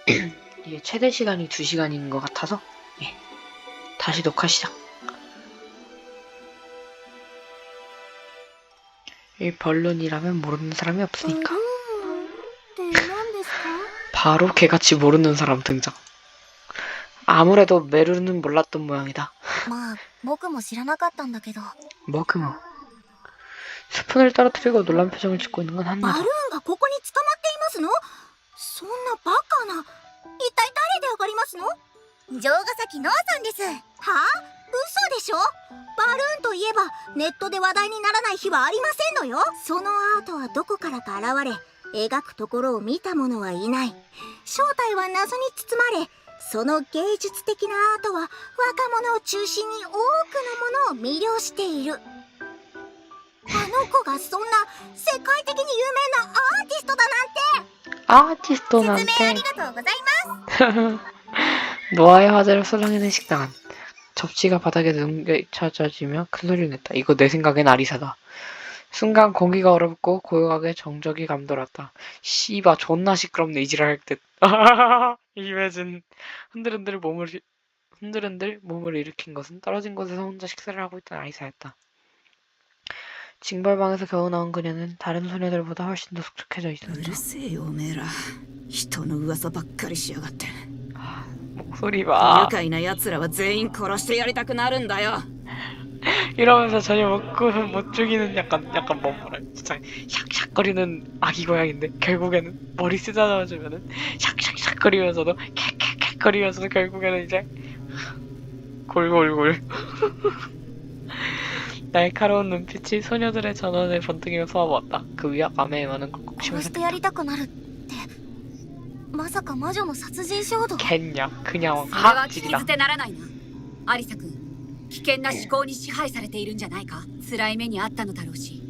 이게 최대 시간이 2시간인 것 같아서 예. 다시 녹화 시작. 이 벌룬이라면 모르는 사람이 없으니까. 바로 개같이 모르는 사람 등장. 아무래도 메루는 몰랐던 모양이다. 머그모. 스푼을 떨어뜨리고 놀란 표정을 짓고 있는 건 한나다. バルーンがここに捕まっていますの？そんなバカな。一体誰で上がりますの？城ヶ崎ノアさんです。はあ？嘘でしょ？バルーンといえばネットで話題にならない日はありませんのよ。そのアートはどこからか現れ、描くところを見た者はいない。正体は謎に包まれ、その芸術的なアートは若者を中心に多くのものを魅了している。あの子がそんな世界的に有名なアーティストだなんて。 아티스트 説明あ 난테 りがとうございます。 노아의 화제로 소장해낸 식당은 접시가 바닥에 넘겨쳐지며 큰 소리를 냈다. 이거 내 생각엔 아리사다. 순간 공기가 얼어붙고 고요하게 정적이 감돌았다. 씨바 존나 시끄럽네 이지랄 듯. 이매진 흔들흔들 몸을 일으킨 것은 떨어진 곳에서 혼자 식사를 하고 있던 아리사였다. 징벌방에서 겨우 나온 그녀는 다른 소녀들보다 훨씬 더 숙축해져 있었다. うるせえよおめえら人の噂ばっかりしやがって 목소리 愉 봐. 快な奴らは全員殺してやりたくなるんだよ 이러면서 전혀 못 죽이는 약간 뭐라 진짜 샥샥거리는 아기 고양인데 결국에는 머리 쓰다듬어주면은 샥샥샥거리면서도 캣캣캣거리면서도 결국에는 이제 골골골 날카로운 눈빛이 소녀들의 전원을 번뜩이며 쏘아보았다. 그 위압감에 많은 kok심을 殺してやりたくなるってまさか魔女の殺人衝動？ 겠냐 그냥 それは聞き 하질이다. 捨てならないな。アリサ君、危険な思考に支配されているんじゃないか。辛い目にあったのだろうし、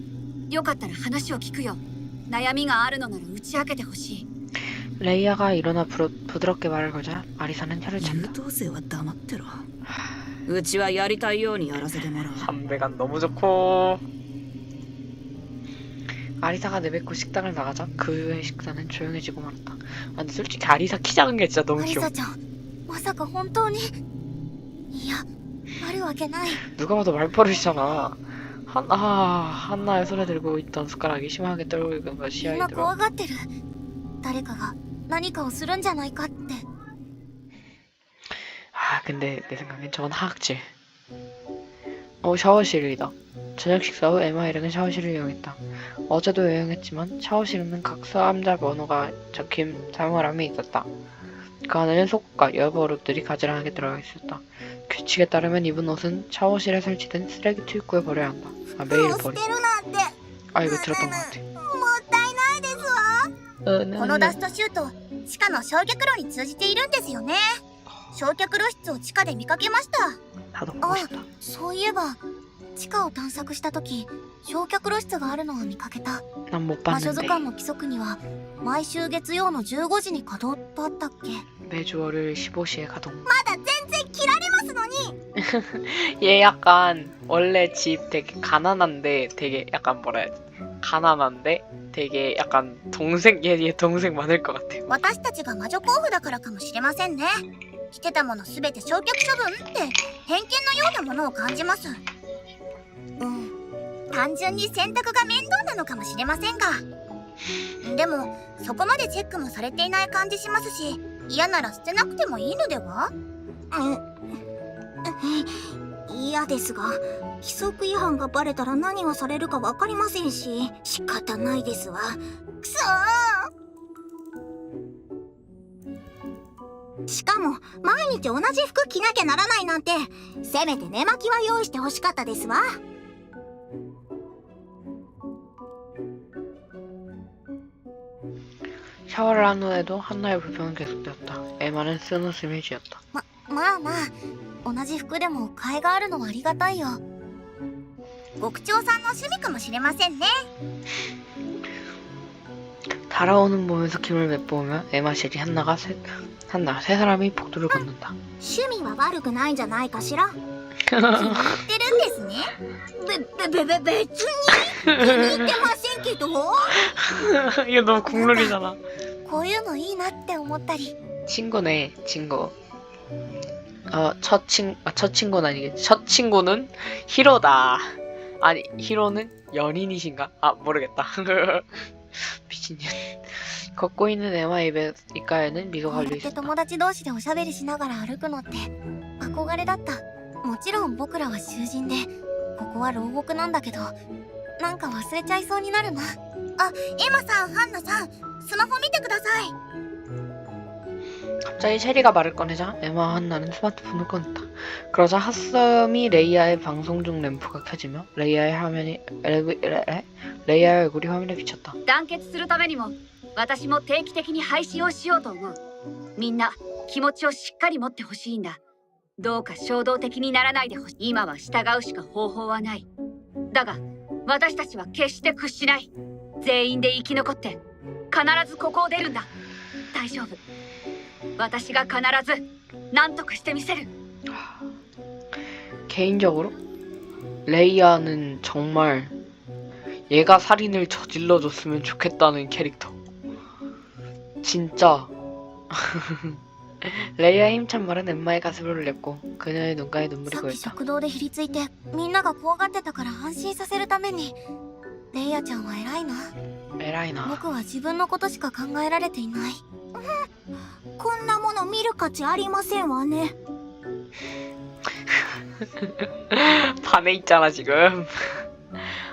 よかったら話を聞くよ。悩みがあるのなら打ち明けてほしい。 레이아가 일어나 부드럽게 말을 걸자 아리사는 혀를 優 찬다. 等生は黙ってろうちはやりたいようにやらせてもらう 담배가 너무 좋고. 아리사가 내뱉고 식당을 나가자 그 후의 식사는 조용해지고 말았다. 아, 근데 솔직히 아리사 키 작은 게 진짜 너무 アリ 귀여워. サちゃん、まさか本当に？いや、あるわけない。 누가 봐도 말버릇이잖아. 한나의 손에 들고 있던 숟가락이 심하게 떨고 있는 것이 みん 시야에 な 들어. 怖がってる。誰かが何かをするんじゃないかって。 아 근데 내 생각엔 저건 하악질. 샤워실이다. 저녁 식사 후 에마 일행은 샤워실을 이용했다. 어제도 여행했지만 샤워실에는 각 사암자 번호가 적힌 사물함이 있었다. 그 안에는 속옷과 여벌옷들이 가지런하게 들어가 있었다. 규칙에 따르면 입은 옷은 샤워실에 설치된 쓰레기 투입구에 버려야 한다. 아, 매일 捨 버리. てるなんて。 아 이거 들었던 것 같아. もったいないですわ。このダストシュート、地下の焼却炉に通じているんですよね。焼却炉室を地下で見かけました。 나도 보고 싶다. そういえば地下を探索した時、焼却炉室があるのを見かけた。 난 못 魔女図 봤는데 鑑の規則には毎週月曜の15時に稼働とあったっけ？ 매주 월요일 15시에 가동. まだ全然切られますのに。 얘 약간 원래 집 되게 가난한데 되게 약간 뭐라 해야 지 가난한데 되게 약간 얘 동생 많을 것 같아. 私たちが魔女候補だからかもしれませんね。着てたものすべて焼却処分って偏見のようなものを感じます。単純に洗濯が面倒なのかもしれませんが、でもそこまでチェックもされていない感じしますし、嫌なら捨てなくてもいいのでは？嫌ですが、規則違反がバレたら何をされるか分かりませんし、仕方ないですわ。くそー。しかも毎日同じ服着なきゃならないなんて、せめて寝巻きは用意してほしかったですわ。 샤워를 한 후에도 한나의 불평은 계속되었다. 에마는 쓴 웃음을 지었다. まあ同じ服でも替えがあるのはありがたいよ。獄長さんの趣味かもしれませんね。 달아오는 봄에서 김을 맺보며 에마실이 한나 세 사람이 복도를 걷는다. 趣味は悪くないんじゃないかしら。気に入ってるんですね。別に気に入ってませんけど。 이게 너무 국룰이잖아. こういうのいいなって思ったり、 친구네, 친구. 첫 친구는 아니겠지. 첫 친구는 히로다. 아니, 히로는 연인이신가? 아, 모르겠다. 미친년. 걷고 있는 에마 입가에는 미소가 こうや 걸려 って 있었다. 友達同士でおしゃべりしながら歩くのって憧れだった。もちろん僕らは囚人でここは牢獄なんだけど、なんか忘れちゃいそうになるな。あ、エマさん、ハンナさん、スマホ見てください。 갑자기 셰리가 말을 꺼내자 에마와 한나는 스마트폰을 꺼냈다. 그러자 핫썸이 레이아의 방송 중 램프가 켜지며 레이아의 얼굴이 화면에 비쳤다. 団結するためにも私も定期的に配信をしようと思う。みんな気持ちをしっかり持ってほしいんだ。どうか衝動的にならないでほしい。今は従うしか方法はない。だが私たちは決して屈しない。全員で生き残って必ずここを出るんだ。大丈夫。私が必ず何とかしてみせる。 개인적으로 레이아는 정말 얘가 살인을 저질러줬으면 좋겠다는 캐릭터. 진짜 레이아의 힘찬 말은 엠마의 가슴을 울렸고 그녀의 눈가에 눈물이 さっき 고였다. 食堂でひりついてみんなが怖がってたから安心させるために。レイヤちゃんは偉いな。 에라이나. 僕は自分のことしか考えられていない。こんなもの見る価値ありませんわね。 반해 있잖아 지금.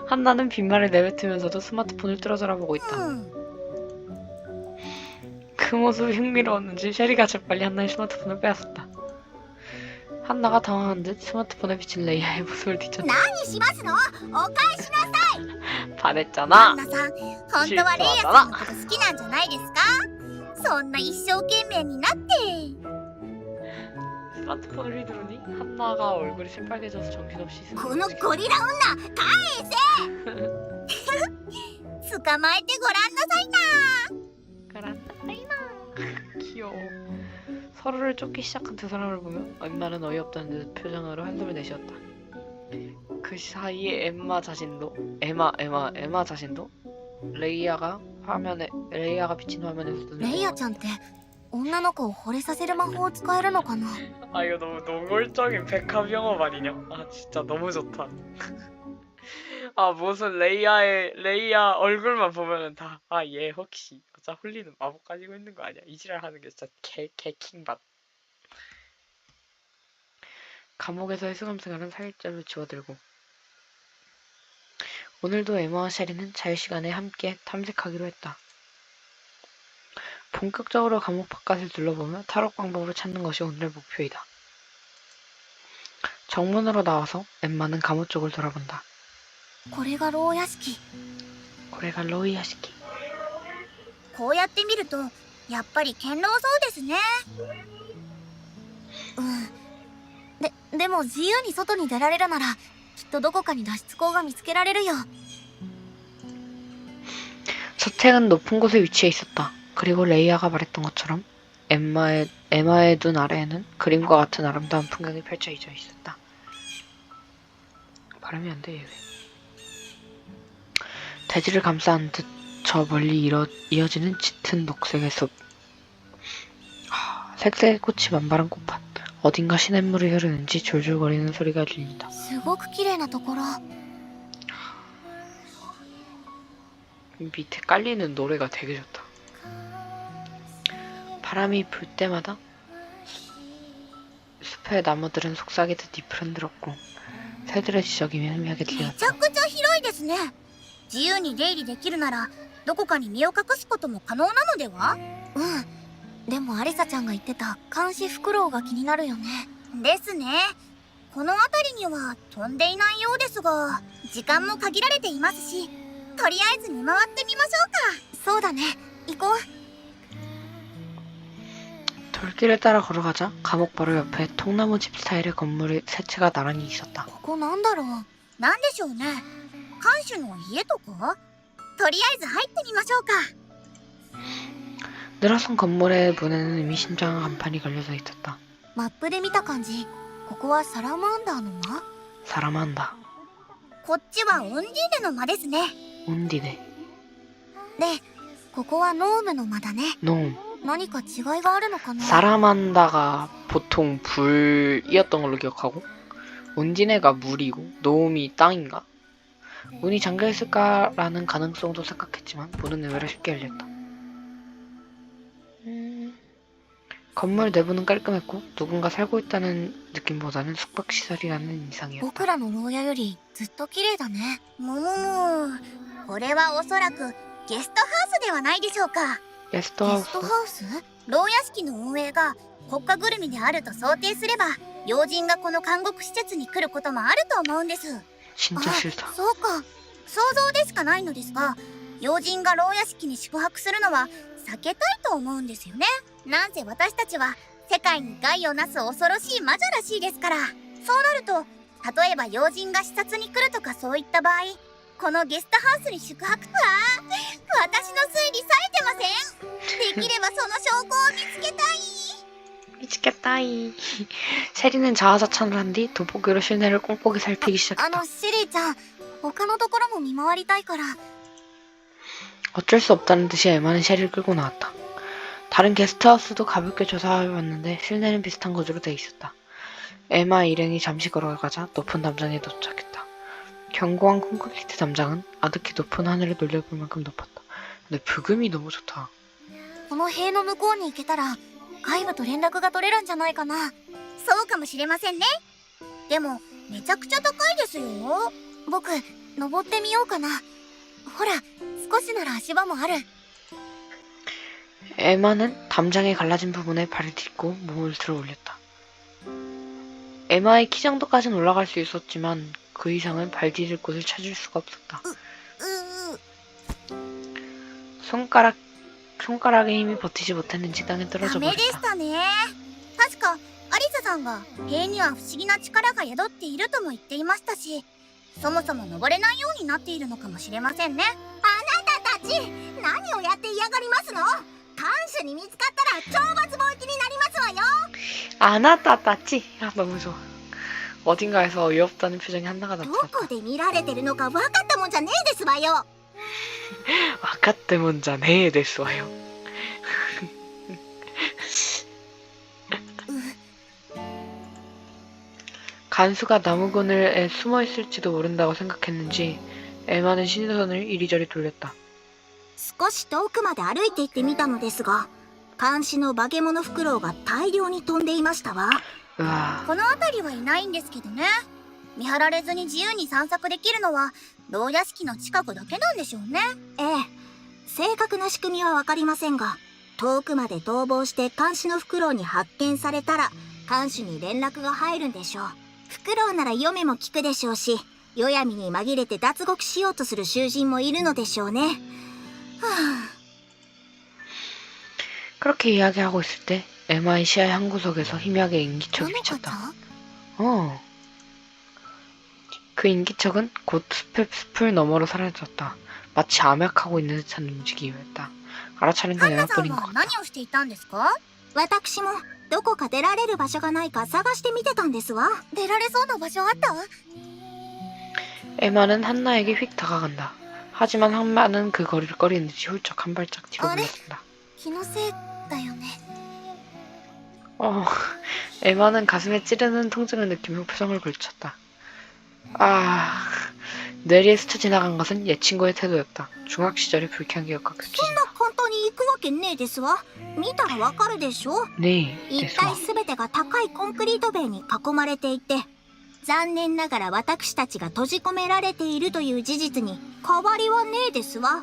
한나는 빈말을 내뱉으면서도 스마트폰을 뚫어져라 보고 있다. 그 모습이 흥미로웠는지 셰리가 재빨리 한나의 스마트폰을 빼앗았다. 한나가 당황한 듯 스마트폰에 비친 레이아의 모습을 뒤쳤다. 何しますの？お返しなさい。 반했잖아. ナさん、本当はレイヤさんのこと好きなんじゃないですか？そんな一生懸命になって。 스마트폰을 휘두르니 한나가 얼굴이 새빨개져서 정신없이 このゴリラ女、返せ！捕まえてごらんなさいな。 귀여워. 서로를 쫓기 시작한 두 사람을 보며 엠마는 어이없다는 듯 표정으로 한숨을 내쉬었다. 그 사이에 엠마 자신도 레이아가 비친 화면에서 눈을 レイヤちゃんって女の子を惚れさせる魔法を使えるのかな。 아 이거 너무 노골적인 백합 영업 아니냐? 아 진짜 너무 좋다. 아 무슨 레이아 얼굴만 보면은 다 아 얘 혹시 여자 홀리는 마법 가지고 있는 거 아니야? 이 지랄 하는 게 진짜 개킹받. 감옥에서의 수감 생활은 살점을 지워들고 오늘도 에마와 셰리는 자유시간에 함께 탐색하기로 했다. 본격적으로 감옥 바깥을 둘러보며 탈옥 방법을 찾는 것이 오늘의 목표이다. 정문으로 나와서 엠마는 감옥 쪽을 돌아본다. これが牢屋敷。 고래가 로이 야시키. こうやって見るとやっぱり堅牢そうですね。でも自由に外に出られるならきっとどこかに脱出口が見つけられるよ。 저택은 높은 곳에 위치해 있었다. 그리고 레이아가 말했던 것처럼 에마의 눈 아래에는 그림과 같은 아름다운 풍경이 펼쳐져 있었다. 발음이 안 돼, 얘 왜. 대지를 감싸는 듯 저 멀리 이어지는 짙은 녹색의 숲. 색색의 꽃이 만발한 꽃밭. 어딘가 시냇물이 흐르는지 졸졸거리는 소리가 들린다. すごく綺麗なところ。 밑에 깔리는 노래가 되게 좋다. 바람이 불 때마다 숲의 나무들은 속삭이듯 잎을 흔들었고 새들의 지저귀이 희미하게 めち 들렸다. ゃくちゃ広いですね。自由に出入りできるならどこかに身を隠すことも可能なのでは？でもアリサちゃんが言ってた監視フクロウが気になるよね。ですね。この辺りには飛んでいないようですが時間も限られていますし、とりあえず見回ってみましょうか。そうだね、行こう。 돌길을 따라 걸어가자 감옥 바로 옆에 통나무 집 스타일의 건물의 세 채가 나란히 있었다. ここなんだろう。なんでしょうね。看守の家とか？とりあえず入ってみましょうか。 늘어선 건물의 문에는 의미심장한 간판이 걸려져 있었다. マップで見た感じ、ここはサラマンダーの間？ 사람한다. こっちはオンディーネの間ですね。 온디네. で、ここはノームの間だね。 놈. 何か違いがあるのかな。 사라만다가 보통 불이었던 걸로 기억하고 온진해가 물이고 노움이 땅인가? 문이 잠겨있을까라는 가능성도 생각했지만 문은 의외로 쉽게 열렸다. 건물 내부는 깔끔했고 누군가 살고 있다는 느낌보다는 숙박시설이라는 이상이었다. 僕らの牢屋よりずっと綺麗だね。ももも、これはおそらくゲストハウスではないでしょうか。ゲスト 게스트하우스? ハウス？牢屋敷の運営が国家ぐるみであると想定すれば、要人がこの監獄施設に来ることもあると思うんです。 진짜 싫다. そうか。想像でしかないのですが、要人が牢屋敷に宿泊するのは避けたいと思うんですよね。なんせ私たちは世界に害をなす恐ろしい魔女らしいですから。そうなると、例えば要人が視察に来るとかそういった場合、このゲストハウスに宿泊。私の推理されてません。できればその証拠を見つけたい。 미치겠다이. 세리는 자아자찬을 한 뒤 돋보기로 실내를 꼼꼼히 살피기 시작했다. シリーちゃん、他のところも見回りたいから。 어쩔 수 없다는 듯이 에마는 셰리를 끌고 나왔다. 다른 게스트하우스도 가볍게 조사해봤는데 실내는 비슷한 구조로 돼 있었다. 에마 일행이 잠시 걸어가자 높은 담장에 도착했다. 견고한 콘크리트 담장은 아득히 높은 하늘을 놀려볼 만큼 높았다. 근데 브금이 너무 좋다. この塀の向こうに行けたら外部と連絡が取れるんじゃないかな。そうかもしれませんね。でもめちゃくちゃ高いですよ。僕登ってみようかな。ほら、少しなら足場もある。 에마는 담장에 갈라진 부분에 발을 딛고 몸을 들어 올렸다. 에마의 키 정도까지는 올라갈 수 있었지만 그 이상은 발 디딜 곳을 찾을 수가 없었다. 손가락의 힘이 버티지 못했는지 땅에 ダ 떨어져 メでし 버렸다. たね。確かアリサさんが塀には不思議な力が宿っているとも言っていましたし、そもそも登れないようになっているのかもしれませんね。あなたたち、何をやって嫌がりますの？看守に見つかったら懲罰棒きになりますわよ。 아나따따찌. 아 너무 좋아. 어딘가에서 어이없다는 표정이 한나가 ど 나타났다. こで見られてるのか分かったもんじゃねえですわよ。 아까 먼저 네 됐어요. 간수가 나무 그늘에 숨어 있을지도 모른다고 생각했는지 에마는 시선을 이리저리 돌렸다. 少し遠くまで歩いて行ってみたのですが、監視の化け物フクロウが大量に飛んでいましたわ。 으아. この辺りはいないんですけどね。見張られずに自由に散策できるのは牢屋敷の近くだけなんでしょうね。ええ、正確な仕組みは分かりませんが、遠くまで逃亡して監視のフクロウに発見されたら監視に連絡が入るんでしょう。フクロウなら読めも聞くでしょうし、夜闇に紛れて脱獄しようとする囚人もいるのでしょうね。はあ、 그렇게 이야기하고 있을 때 에마의 시야의 한 구석에서 희미하게 인기척이 どの 비쳤다. 方？ 어. 그 인기척은 곧 숲을 너머로 사라졌다. 마치 암약하고 있는 듯한 움직임이었다. 알아차린 건 ハンナさん 에마뿐인 것 は 같다. 何をしていたんですか？私もどこか出られる場所がないか探してみてたんですわ。出られそうな場所あった？ 에마는 한나에게 휙 다가간다. 하지만 한나는 그 거리를 꺼리는 듯이 훌쩍 한 발짝 뒤로 아니. 물러선다. 気のせいだよね。 에마는 가슴에 찌르는 통증을 느끼며 표정을 굴쳤다. 아, 뇌리에 스쳐 지나간 것은 옛 친구의 태도였다. 중학 시절의 불쾌한 기억과 そん 겹친다. な簡単に行くわけねえですわ。見たらわかるでしょ。 네, 一 됐어. 帯すべてが高いコンクリート塀に囲まれていて、残念ながら私たちが閉じ込められているという事実に変わりはねえですわ。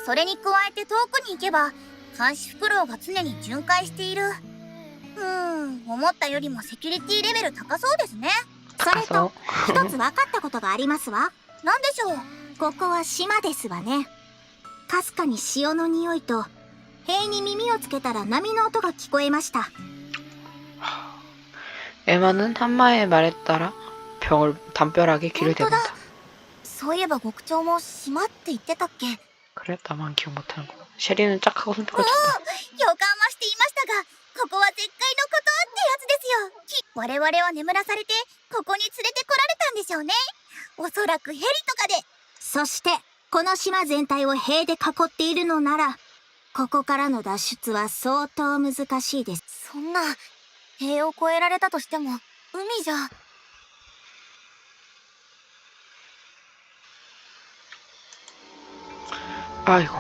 それに加えて遠くに行けば監視フクロウが常に巡回している。思ったよりもセキュリティレベル高そうですね。それと一つ分かったことがありますわ。なんでしょう？ここは島ですわね。かすかに潮の匂いと塀に耳をつけたら波の音が聞こえました。 에마는 한마의 말에 따라 담벼락에 귀를本当だ。 대본다. そういえば極長も島って言ってたっけ？予感は 그래, 나만 기억 못하는구나. 셰리는 짝하고 손뼉을 쳤다. していましたが、ここは絶海の孤島ってやつですよ。我々は眠らされてここに連れてこられたんでしょうね。おそらくヘリとかで。そしてこの島全体を塀で囲っているのなら、ここからの脱出は相当難しいです。そんな、塀を越えられたとしても、海じゃ。 아이고.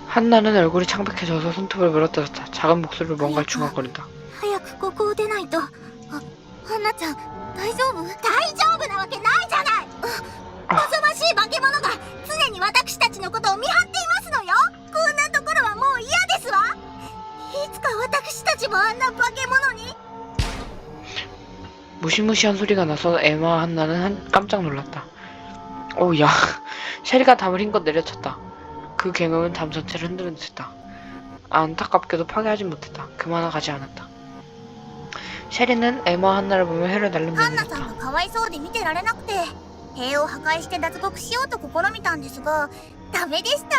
한나는 얼굴이 창백해져서 손톱을 물어뜯었다. 작은 목소리로 뭔가를 중얼거린다. 早くここを出ないと。ハンナちゃん、大丈夫？大丈夫なわけないじゃない。おぞましい化け物が常に私たちのことを見張っていますのよ。こんなところはもう嫌ですわ。いつか私たちもあんな化け物に。 무시무시한 소리가 나서 에마와 한나는 깜짝 놀랐다. 오, 야. 셰리가 담을 힘껏 내려쳤다. 그 굉음은 담 전체를 흔드는 듯했다. 안타깝게도 파괴하진 못했다. 그만하지 않았다. 셰리는 에마와 한나를 보며 해를 날린 ハンナさん 눈이었다. がかわいそうで見てられなくて塀を破壊して脱獄しようと試みたんですがダメでした。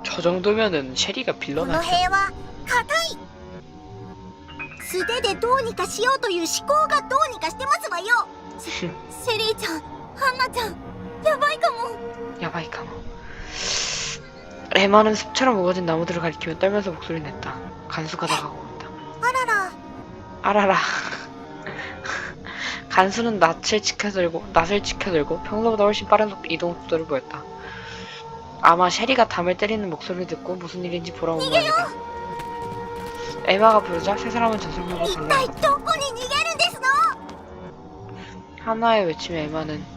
저 정도면은 셰리가 この 빌런한테 塀は硬い。素手でどうにかしようという思考がどうにかしてますわよ。シェリーちゃん、ハンナちゃん、やばいかも。 야바이카모. 에마는 숲처럼 우거진 나무들을 가리키며 떨면서 목소리를 냈다. 간수가 다가오고 있다. あらら。 알아라. 간수는 낫을 지켜들고 평소보다 훨씬 빠른 이동 속도를 보였다. 아마 셰리가 담을 때리는 목소리를 듣고 무슨 일인지 보러 온 모양이다. 에마가 부르자 세 사람은 전속력으로 一体 달려갔다. どこに逃げるんですの。 하나의 외침에 에마는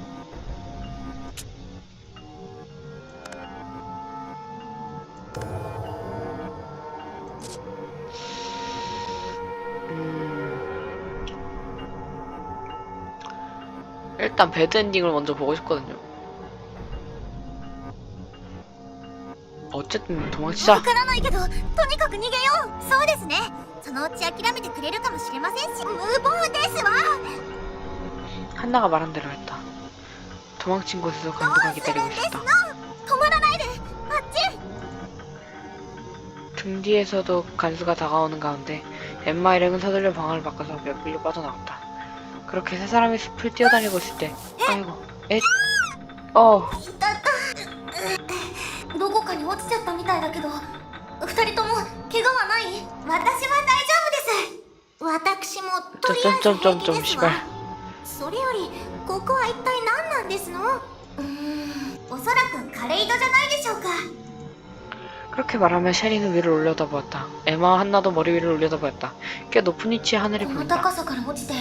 일단 배드엔딩을 먼저 보고 싶거든요. 어쨌든 도망치자. わからないけどとにかく逃げよう。そうですね。そのうち諦めてくれるかもしれませんし。無謀ですわ。 한나가 말한 대로 했다. 도망친 곳에서 간수가 기다리고 있었다. 止まらないで。あっち。 등 뒤에서도 간수가 다가오는 가운데 엠마 일행은 서둘러 방안을 바꿔서 몇 길로 빠져나갔다. 그렇게 세 사람이 숲을 뛰어다니고 있을 때 아이고 에 どこかに落ちちゃったみたいだけど、二人とも怪我はない？私は大丈夫です。私もとりあえず平気ですわ。 씨발 それよりここは一体何なんですの？おそらく枯れ井戸じゃないでしょうか。 그렇게 말하며 셰리는 위를 올려다보았다. 에마와 한나도 머리 위를 올려다보았다. 꽤 높은 위치에 하늘이 この 보인다. 高さから落ちて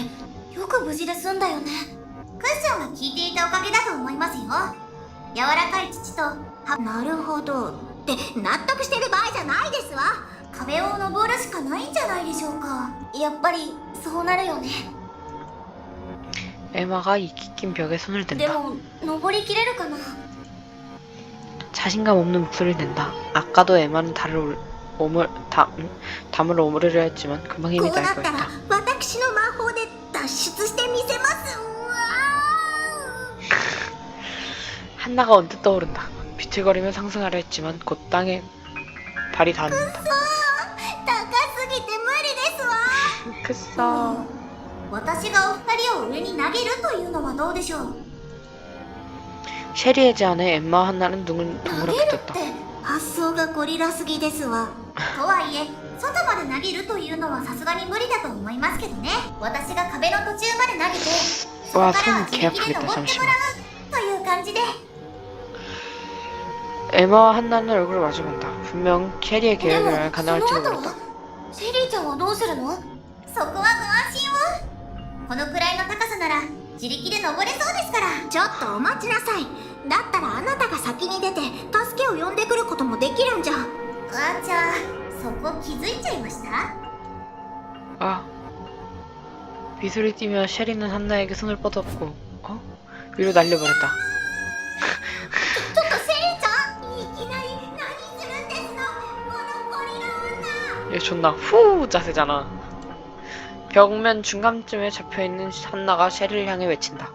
よく無事で済んだよね。クッションが効いていたおかげだと思いますよ。柔らかい土となるほどって納得してる場合じゃないですわ。壁を登るしかないんじゃないでしょうか。やっぱりそうなるよね。 에마가 이끼 낀 벽에 손을 で 댄다. も登りきれるかな。 자신감 없는 목소리를 낸다. 아까도 에마는 담을 오므리려 했지만 금방 こ 힘이 うな 날 ったら 거였다. 私の魔法で脱出してみせます。うわ 한나가 언뜻 떠오른다. 비틀거리며 상승하려 했지만 곧 땅에 발이 닿는다. ー、高すぎて無理ですわ。 크싸. 私がお二人を上に投げるというのはどうでしょう。 셰리의 제안에 엠마와 한나는 눈을 投 동그랗게 げるっ 떴다. て発想がゴリラすぎですわ。とはいえ外まで投げるというのはさすがに無理だと思いますけどね。私が壁の途中まで投げてそこ 와 からは 손 自力で 개 登 아프겠다. っても 잠시만. らうという感じで。 에마와 한나는 얼굴을 마주본다. 분명 셰리의 で 계획이라면 もそ 가능할지도 の後 모른다. はシェリーちゃんはどうするの？そこはご安心を。このくらいの高さなら自力で登れそうですから。ちょっとお待ちなさい。だったらあなたが先に出て助けを呼んでくることもできるんじゃ。あんちゃん、そこ気づいちゃいました？ 아. 미소리 띠며 셰리는 한나에게 손을 뻗었고 위로 날려버렸다. ちょっとシェリーちゃん、いきなり何するんですの？このゴリラ女。 얘 존나 후 자세잖아. 벽면 중간쯤에 잡혀있는 한나가 셰리를 향해 외친다.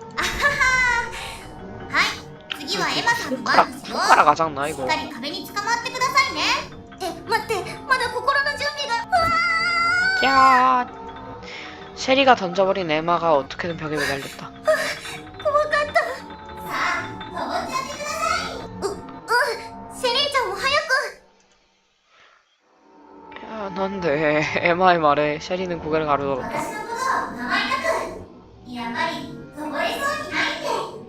はい、次はエマさんの 손가락, 番ですよ。 손가락 아작나 し 이거. っかり壁に捕まってくださいね。待って、まだ心の準備が。 야. 셰리가 던져버린 에마가 어떻게든 벽에 매달렸다. 怖かった。さあ、登っちゃってください。 그런데 에마의 말에 셰리는 고개를 가로들었다. 私のことを名前なくやっぱり登れそうにないって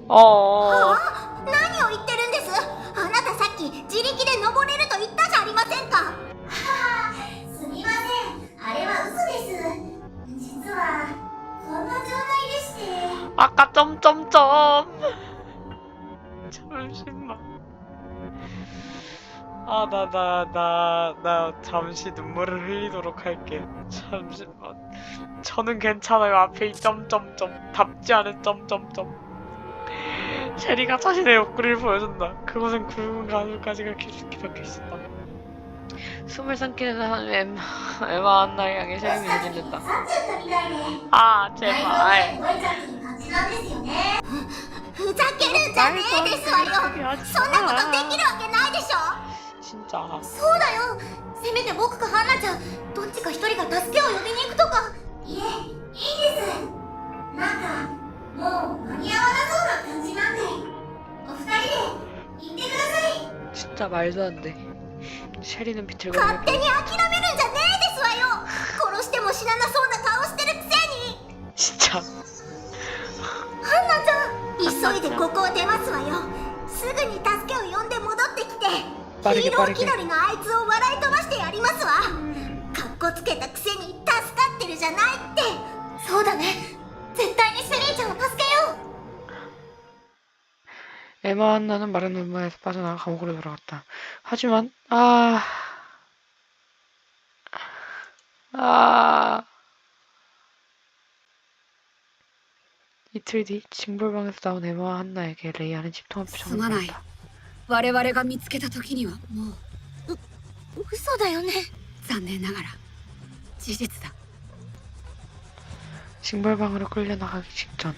어. 何を言ってるんです。あなたさっき自力で登れると言ったじゃありませんか。すみません、あれは嘘です。実はこんな状態でして。 아까 점점점. 잠시만. 나 잠시 눈물을 흘리도록 할게. 잠시만. 저는 괜찮아요. 앞에 이 점점점. 답지 않은 점점점. 셰리가 자신의 옆구리를 보여준다. 그곳엔 굵은 가늘가지가 깊숙이 박혀있었다. 숨을 삼키는 한 에마 한나를 향해 셰리는 내질렀다. 去っちゃったみたいで。 아 だいぶ 제발. 動いちゃってる感じなんですよね。ふざけるんじゃねえですわよ。そんなことできるわけないでしょ。 진짜. そうだよ。せめて僕かハンナちゃん、どっちか一人が助けを呼びに行くとか。いえ、いいです。なんかもう間に合わなそうな感じなんで、お二人で行ってください。 진짜 말도 안 돼. 셰리는 빛을 勝 걸며 手に諦めるんじゃねえですわよ。殺しても死ななそうな顔してるくせに。 진짜. ハンナちゃん、急いでここを出ますわよ。すぐに助けを呼んで戻ってきて、ヒーロー気取りのあいつを笑い飛ばしてやりますわ。かっこつけたくせに助かってるじゃないって。そうだね、絶対にシェリーちゃんを助けよう。 에마 한나는 마른 눈물에서 빠져나가 감옥으로 돌아갔다. 하지만 이틀 뒤 징벌방에서 나온 에마와 한나에게 레이아는 집통한 す 표정을 まない 보였다. 我々が見つけた時にはもう嘘だよね。残念ながら事実だ 징벌방으로 끌려나가기 직전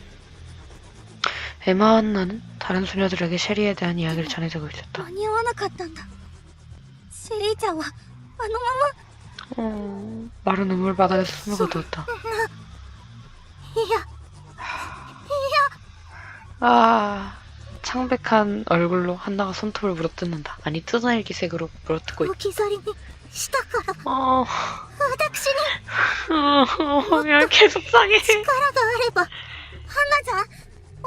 에마와 한나는 다른 소녀들에게 셰리에 대한 이야기를 전해주고 있었다. 間に合わなかったんだ。シェリーちゃんはあのまま。 마른 눈물바닥에서 숨을 거두었다. いや 창백한 얼굴로 한나가 손톱을 물어뜯는다. 아니 뜯어낼 기색으로 물어뜯고 있다. 置き去りにしたから。 私に 야 계속 상해. 力があれば。ハンナちゃん、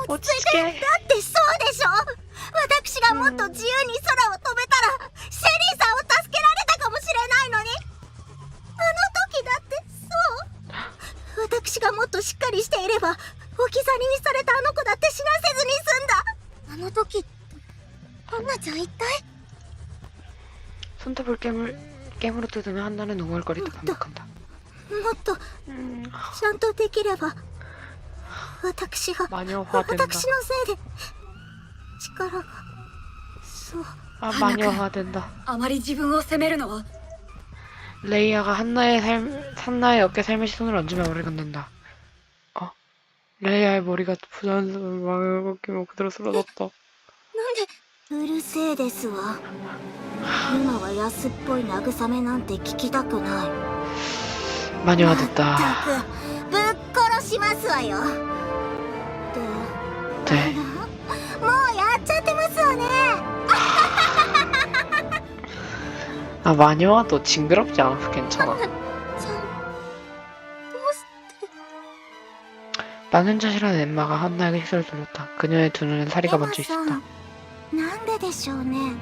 落ち着いて。だってそうでしょ。私がもっと自由に空を飛べたら、シェリーさんを助けられたかもしれないのに。あの時だってそう。私がもっとしっかりしていれば、置き去りにされたあの子だって死なせずに済んだ。あの時、ハンナちゃん一体。 손톱을 깨물어 뜯으며 한나는 웅얼거리다 반복한다. もっとちゃんとできれば。私が 마녀화된다. 私のせいで力がそう。 마녀화된다. あまり自分を責めるのは 레이아가 한나의 어깨 살며시 손을 얹으며 머리를 건넨다. 레이아의 머리가 부자연스러운 망을 꺾이며 그대로 쓰러졌다. うるせえですわ。今は安っぽい慰めなんて聞きたくない。 마녀화됐다. ったくぶっ殺しますわよ。で 네. もうやっちゃってますわね。 마녀화도 징그럽지 않아서 괜찮아. ちゃんどうし 망연자실한 엠마가 한나에게 시선을 돌렸다. 그녀의 두 눈엔 사리가 번져 있었다. なんででしょうね。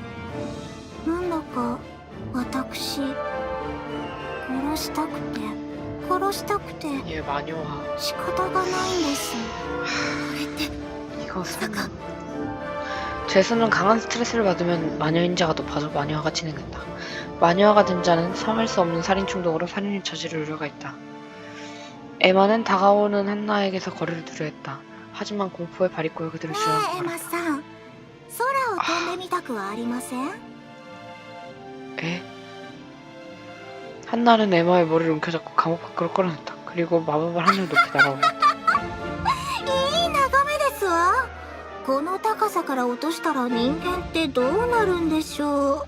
なんだか私殺したくて 얘 마녀화. 仕方がないんです。 이것은 죄수는 강한 스트레스를 받으면 마녀인자가 높아져 마녀화가 진행된다. 마녀화가 된 자는 참을 수 없는 살인 충동으로 살인을 저지를 우려가 있다. 에마는 다가오는 한나에게서 거리를 두려했다. 하지만 공포의 발입구에 그들을 ね 주저앉고 えエマ 말았다. さん、空を飛んでみたくはありません？ 에? 한나는 에마의 머리를 움켜잡고 감옥 밖으로 끌어냈다. 그리고 마법을 하늘 높이 날아올렸다. いい眺めですわ。この高さから落としたら人間ってどうなるんでしょう。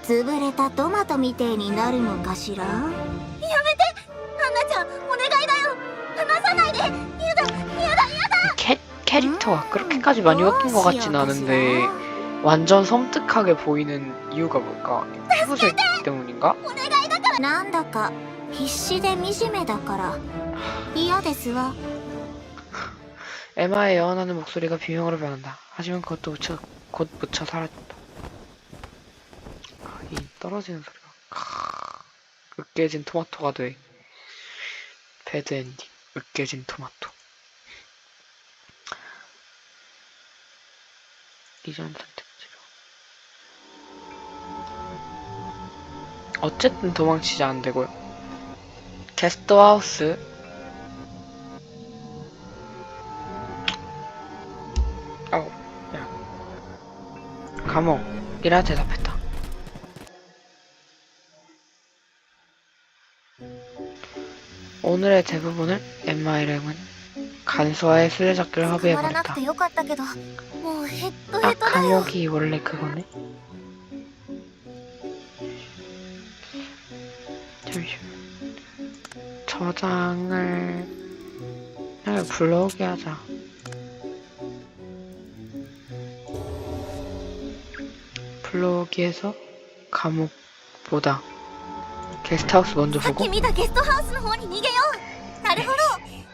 潰れたトマトみてえになるのかしら。やめて、ハンナちゃん、お願いだよ。離さないで。やだ。 캐릭터가 그렇게까지 많이 바뀐 것 같진 않은데 완전 섬뜩하게 보이는 이유가 뭘까? 피부색 때문인가? お願いだからなんだか必死で惨めだから嫌ですわ。 에마의 애원하는 목소리가 비명으로 변한다. 하지만 그것도 곧 묻혀 사라졌다. 이 떨어지는 소리가 으깨진 토마토가 돼. 배드 엔딩. 으깨진 토마토. 이전 선택지로. 어쨌든 도망치지 않되고요. 게스트하우스. 야. 감옥이라 대답했다. 오늘의 대부분을 엠마 일행은 간수와의 술래잡기를 捕まらな 합의해버렸다. くてよかったけどもうヘッド 아, ヘッドだよ。 감옥이 원래 그거네? 잠시만. 저장을 불러오게 하자. 불러오기 해서 감옥보다 게스트하우스 먼저 さっ 보고 き見たゲストハウスの方に逃げよう。なるほど。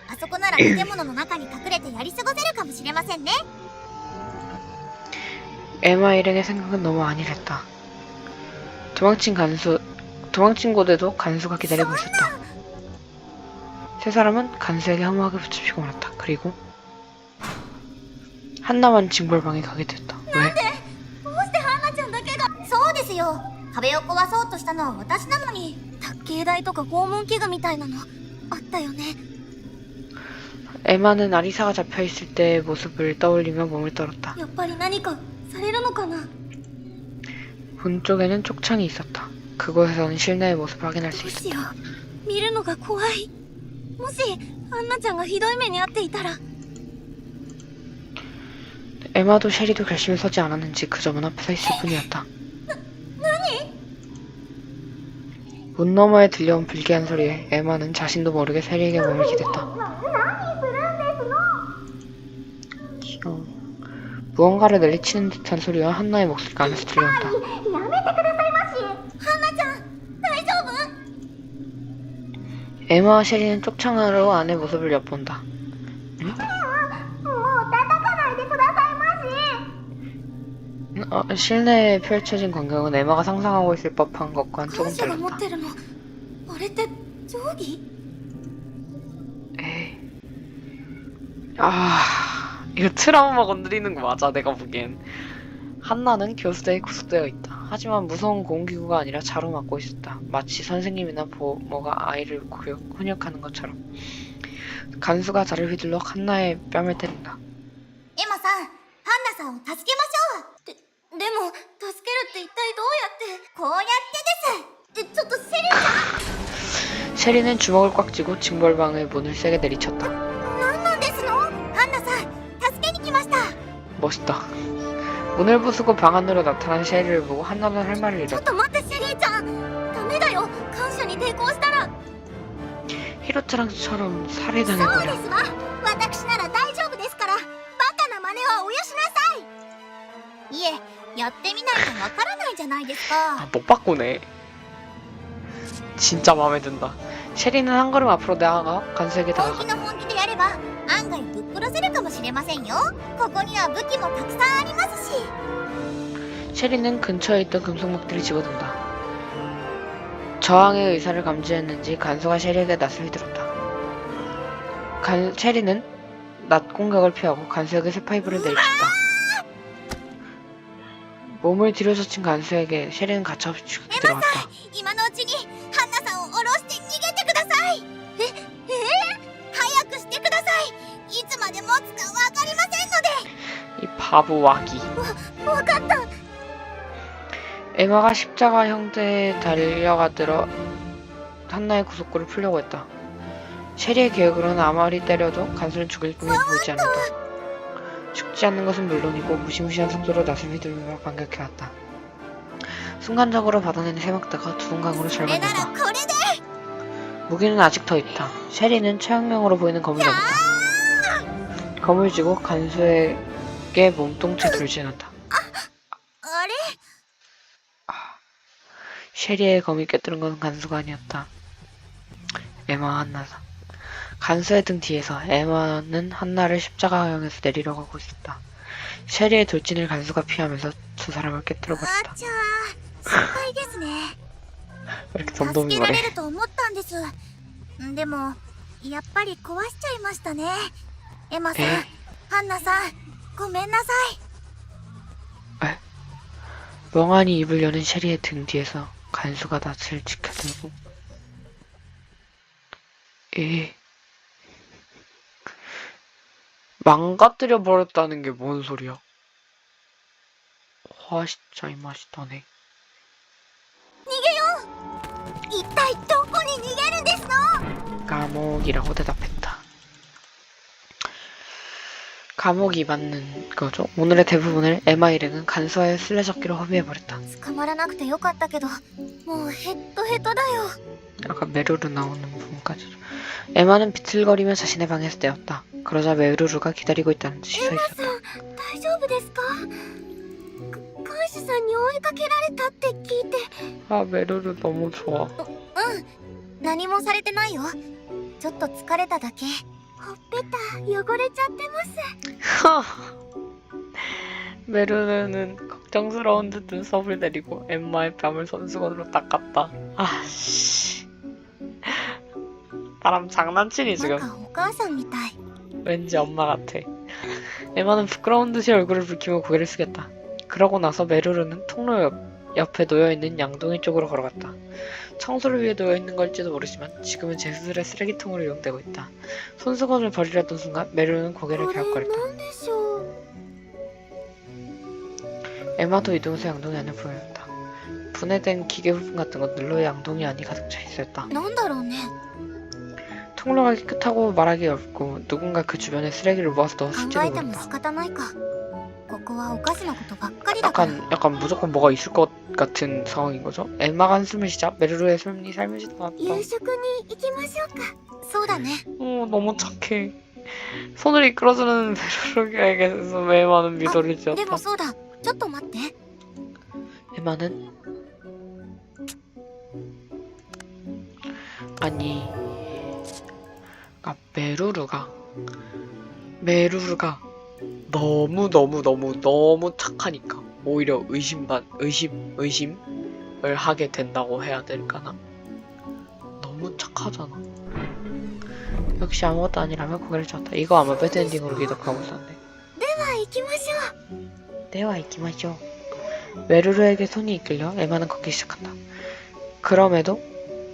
あそこなら建物の中に隠れてやり過ごせるかもしれませんね。 에마 일행의 생각은 너무 안일했다. 도망친 곳에도 간수가 기다리고 있었다. 세 사람은 간수에게 허무하게 붙잡히고 말았다. 그리고 한나만 징벌방에 가게 됐다. 왜? どうしてハンナちゃんだけが。そうですよ。壁を壊そうとしたのは私なのに。卓球台とか拷問器具みたいなのあったよね。 에마는 아리사가 잡혀있을 때의 모습을 떠올리며 몸을 떨었다. やっぱり何かされるのかな。 문 쪽에는 쪽창이 있었다. 그곳에서는 실내의 모습을 확인할 수 どう 있었다. しよう。見るのが怖い。もしハンナちゃんがひどい目に遭っていたら。 에마도 셰리도 결심이 서지 않았는지 그저 문 앞에 서 있을 뿐이었다. 문 너머에 들려온 불길한 소리에 에마는 자신도 모르게 셰리에게 몸을 기댔다. 귀여워. 무언가를 내리치는 듯한 소리와 한나의 목소리가 안에서 들려온다. やめてくださいまし。ハンナちゃん大丈夫？ 에마와 셰리는 쪽창으로 안의 모습을 엿본다. もう叩かないでくださいまし。 실내에 펼쳐진 광경은 에마가 상상하고 있을 법한 것과는 感 조금 謝が持っ 달랐다. てるのあれって定規？ 에이. 이거 트라우마 건드리는 거 맞아, 내가 보기엔. 한나는 교수대에 구속되어 있다. 하지만 무서운 공기구가 아니라 자로 맞고 있었다. 마치 선생님이나 보모가 아이를 훈육하는 것처럼. 간수가 자를 휘둘러 한나의 뺨을 때린다. エマさん、ハンナさんを助けましょう。でも助けるって一体どうやって？こうやってです。ちょっとセリちゃん。 셰리는 주먹을 꽉 쥐고 징벌방의 문을 세게 내리쳤다. なんなんですの？ハンナさん、助けに来ました。 멋있다. 문을 부수고 방 안으로 나타난 셰리를 보고 한나는 할 말을 ちょっ 잃었다. と待ってシェリーちゃん。ダメだよ。感謝に抵抗したら。 히로트랑처럼 そう 살해당할 で 거야. すわ。私なら大丈夫ですから。バカな真似はおよしなさい。いえ、やってみないとわからないじゃないですか。 못 바꾸네. 진짜 마음에 든다. 셰리는 한 걸음 앞으로 나아가 간수에게 本気 다가간다. の本気でやれば案外ぶっ殺せるかもしれませんよ。ここには武器もたくさんありますし。 셰리는 근처에 있던 금속막들을 집어든다. 저항의 의사를 감지했는지 간수가 셰리에게 낫을 휘둘렀다. 셰리는 낫 공격을 피하고 간수에게 쇠파이브를 내리쳤다. 몸을 뒤로 젖힌 간수에게 셰리는 가차없이 죽이 들어갔다. 今のうちにハンナさんを下ろして逃げてください。早くしてください。いつまで持つかわかりませんの 이 바보 와기. で。わかった。 에마가 십자가 형태에 달려가들어 한나의 구속구를 풀려고 했다. 셰리의 계획으로는 아무리 때려도 간수는 죽일 뿐이 보이지 않는다. 죽지 않는 것은 물론이고 무시무시한 속도로 낫을 휘두르며 반격해왔다. 순간적으로 받아내는 세막대가 두둥강으로 それなら 절반된다. これで。 무기는 아직 더 있다. 셰리는 최악명으로 보이는 검을 잡았다. 검을 쥐고 간수에게 몸통째 돌진한다. あれ？ 쉐리의 검이 꿰뚫은 건 간수가 아니었다. 에마와 한나다. 간수의 등 뒤에서 에마는 한나를 십자가형에서 내리러 가고 있었다. 쉐리의 돌진을 간수가 피하면서 두 사람을 깨뜨려버렸다. あちゃー、心配ですね。 왜 이렇게 助 덤덤히 けられ 말해? ると思ったんです。でもやっぱり壊しちゃいましたね。エマさん、えハンナさん、ごめんなさい。 멍하니 입을 여는 쉐리의 등 뒤에서 간수가 낯을 지켜들고 망가뜨려 버렸다는 게 뭔 소리야? 화시자 이 맛이다네. 一体どこに逃げるんですの？ 감옥이라고 대답했다. 감옥이 맞는 거죠. 오늘의 대부분을 에마 일행은 간수와의 술래잡기로 허비해버렸다. 捕まらなくてよかったけど、もうヘッドヘッドだよ。 약간 메루르 나오는 부분까지. 에마는 비틀거리며 자신의 방에서 떼었다. 그러자 메루르가 기다리고 있다는 듯이 서 있었다. 大丈夫ですか？カイスさんに追いかけられたって聞いて。 아 메루르 너무 좋아. 何もされてないよ。ちょっと疲れただけ。ほっぺた汚れちゃってます。 메루르는 걱정스러운 듯 눈썹을 내리고 엠마의 뺨을 손수건으로 닦았다. 아씨. 사람 장난치니 なん 지금. かお母さんみたい。 왠지 엄마 같아. 에마는 부끄러운 듯이 얼굴을 붉히고 고개를 숙였다. 그러고 나서 메루르는 통로 옆에 놓여있는 양동이 쪽으로 걸어갔다. 청소를 위해 놓여있는 걸지도 모르지만 지금은 제수들의 쓰레기통으로 이용되고 있다. 손수건을 버리려던 순간 메루르는 고개를 これ 갸웃거렸다. なんでしょう。 에마도 이동해서 양동이 안을 보였다. 분해된 기계 부품 같은 것들로 양동이 안이 가득 차 있었다. なんだろうね。 통로가 깨끗하고 말하기 어렵고 누군가 그 주변에 쓰레기를 모아서 考 넣었을지도 えても 모른다. 仕方ないか。ここはおかしなことばっかりだから。 약간 무조건 뭐가 있을 것 같은 상황인 거죠. 에마가 한숨을 쉬자 메루르의 손이 살며시 나왔다. 夕食に行きましょうか。そうだね。 너무 착해. 손을 이끌어주는 메루르에게서 에마는 미소를 で 지었다. もそうだ。ちょっと待って。 에마는 아니 아 메루르가 너무 착하니까 오히려 의심을 하게 된다고 해야 될까나? 너무 착하잖아. 역시 아무것도 아니라면 고개를 젓다. 이거 아마 배드엔딩으로 기록하고 있었네. では行きましょう。 내와 이기마쇼. 메루르에게 손이 이끌려 에마는 걷기 시작한다. 그럼에도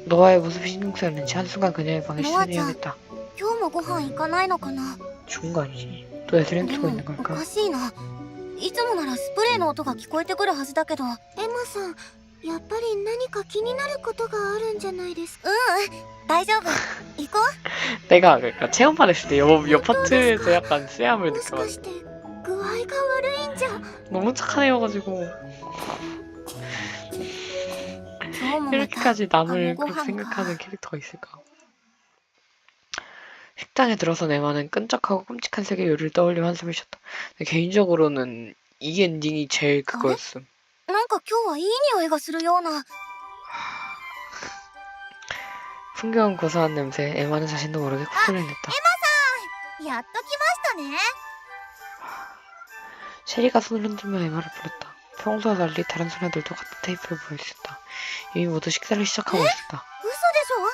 노아의 모습이 신경 쓰였는지 한순간 그녀의 방에 시선이 향했다. 今日もご飯行かないのかな。 죽은 거 아니지? 또 애들이 で 훔치고 も 있는 お 걸까? かしいな。いつもならスプレーの音が聞こえてくるはずだけど。エマさん、やっぱり何か気になることがあるんじゃないですか。大丈夫。行こ 내가 그러니까 체험판 했을 때 옆 파트에서 약간 쎄함을 う。もしか 느껴가지고 して具合が悪いんじゃ。 너무 착한 애여가지고 今日もまた 이렇게까지 남을 아무 그렇게 고함가. 생각하는 캐릭터가 있을까? 식당에 들어선 에마는 끈적하고 끔찍한 색의 요리를 떠올리며 한숨을 쉬었다. 근데 개인적으로는 이 엔딩이 제일 그거였음. なんか今日はいい匂いがするような。 풍겨운 고소한 냄새에 에마는 자신도 모르게 콧소리를 냈다. やっと来ましたね。 쉐리가 손을 흔들며 에마를 불렀다. 평소와 달리 다른 소녀들도 같은 테이프를 보고 있었다. 이미 모두 식사를 시작하고 있었다. 嘘でしょ。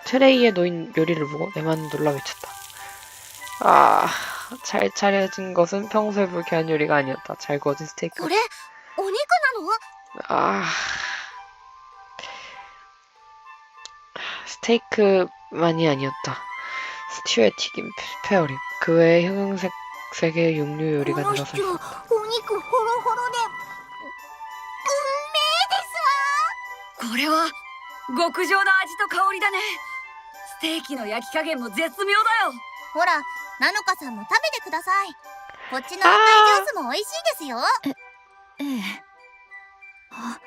트레이에 놓인 요리를 보고 에마는 놀라 외쳤다. 아, 잘 차려진 것은 평소에 불쾌한 요리가 아니었다. 잘 구워진 스테이크. これお肉なの？ 아, 스테이크만이 아니었다. 스튜에 튀김, 페어림, 그 외에 형형색색의 육류 요리가 この 늘어서 人 있었다. お肉ホロホロでこれは極上の味と香りだね。ステーキの焼き加減も絶妙だよ。ほら、ナノカさんも食べてください。こっちの赤いジュースも美味しいですよ。ええ。あ、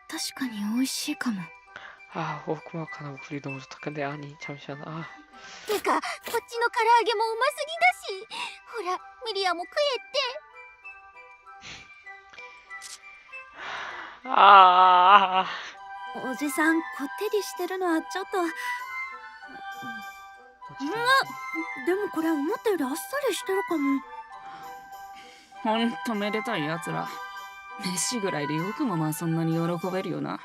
確かに美味しいかも。 아, 오구마카나 목소리 너무 좋다. 근데 아니, 잠시만. 아, てか、こっちの唐揚げもうますぎだし。ほら、ミリアも食えって。 아, おじさんこってりしてるのはちょっと。でもこれ思ったよりあっさりしてるかも。ほんとめでたいやつら。飯ぐらいでよくもまあそんなに喜べるよな。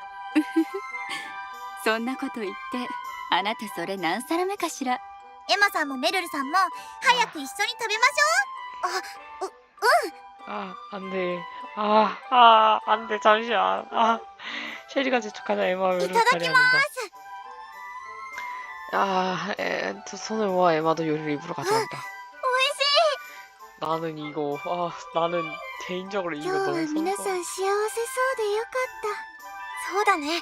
そんなこと言ってあなたそれ何皿目かしら。エマさんもメルルさんも早く一緒に食べましょう。아, 안 돼. 안 돼. 잠시만. 셰리가 재촉하자 에마 요리를 잘해야 된다. 두 손을 모아 에마도 요리를 입으로 가져간다. 나는 이거, 나는 개인적으로 이거 今日は 너무 皆さ 소름 ん幸せそうでよかった。そうだね。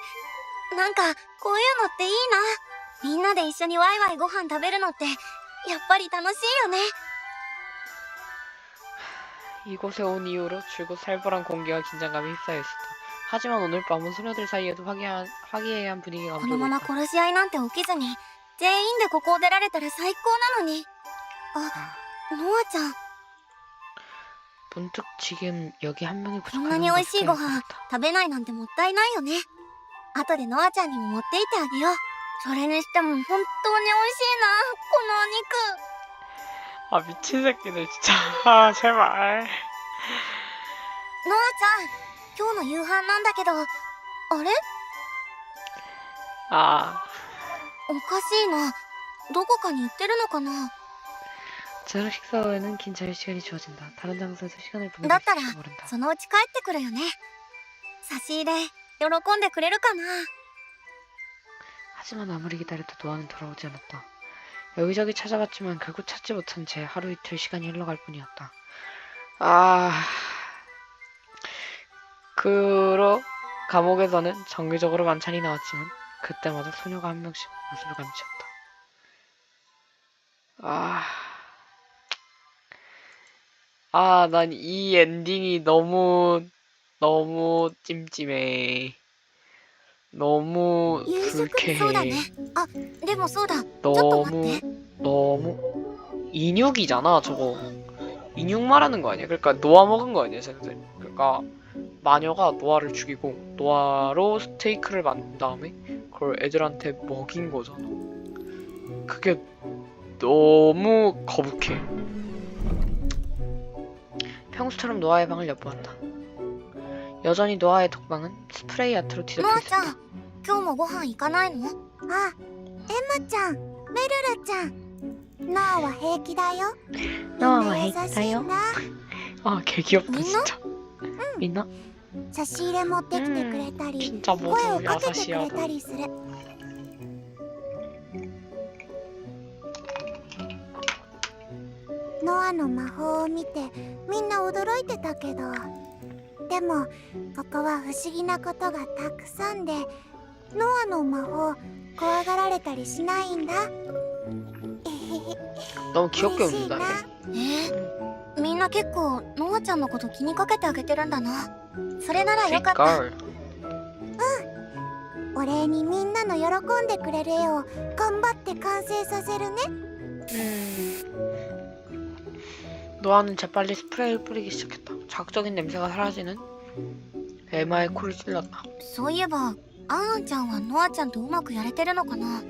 なんかこういうのっていいな。みんなで一緒にワイワイご飯食べるのってやっぱり楽しいよね。 이곳에 온 이후로 줄곧 살벌한 공기와 긴장감이 휩싸여 있었다. 하지만 오늘 밤은 소녀들 사이에도 화기애애한 분위기가 このまま 감돌고 있다. 殺し合いなんて起きずに全員でここを出られたら最高なのに。ノアちゃん、 문득 지금 여기 한 명이 こんなに 부족하다는 美味しいご 것을 飯 깨닫다. 食べないなんてもったいないよね。後でノアちゃんにも持っていってあげよう。それにしても本当に美味しいな、このお肉。 미친 새끼들 진짜. 제발. ノアちゃん、今日の夕飯なんだけど、あれ？ おかしいな。どこかに行ってるのかな。 저녁 식사 후에는 긴 자유시간이 주어진다. 다른 장소에서 시간을 보내고 だったら 있을지 모른다. そのうち帰ってくるよね。差し入れ喜んでくれるかな。 하지만 아무리 기다려도 노아는 돌아오지 않았다. 여기저기 찾아봤지만 결국 찾지 못한 채 하루 이틀 시간이 흘러갈 뿐이었다. 그로 감옥에서는 정기적으로 만찬이 나왔지만 그때마다 소녀가 한 명씩 모습을 감추었다. 난 이 엔딩이 너무 찜찜해. 너무 夕食そうだね。 불쾌해. でもそうだ。ちょっと待って。 너무 인육이잖아 저거. 인육 말하는 거 아니야? 그러니까 노아 먹은 거 아니야 쟤네들. 그러니까 마녀가 노아를 죽이고 노아로 스테이크를 만든 다음에 그걸 애들한테 먹인 거잖아. 그게 너무 거북해. 평소처럼 노아의 방을 엿보았다. 여전히 노아의 독방은 스프레이 아트로 ノ 뒤덮여 アちゃん、 있었다. 今日もご飯行かないの？エマちゃん、メルルちゃん。ノアは平気だよ。 노아와 みんな優しいんだ。 개 귀엽다 민나? 진짜. 민나? 差し入れ持ってきてくれたり、 진짜 声を 모두 かけてくれ 야사시하다. たりする。ノアの魔法を見てみんな驚いてたけど、でもここは不思議なことがたくさんで、ノアの魔法怖がられたりしないんだ。 너무 귀엽게 嬉しい 웃는다. な。みんな結構ノアちゃんのこと気にかけてあげてるんだな。それならよかった。 Sweet girl. お礼にみんなの喜んでくれる絵を頑張って完成させるね。 노아는 재빨리 스프레이를 뿌리기 시작했다. 자극적인 냄새가 사라지는 에마의 코를 찔렀다. そういえばアンちゃんはノアちゃんとうまくやれてるのかな。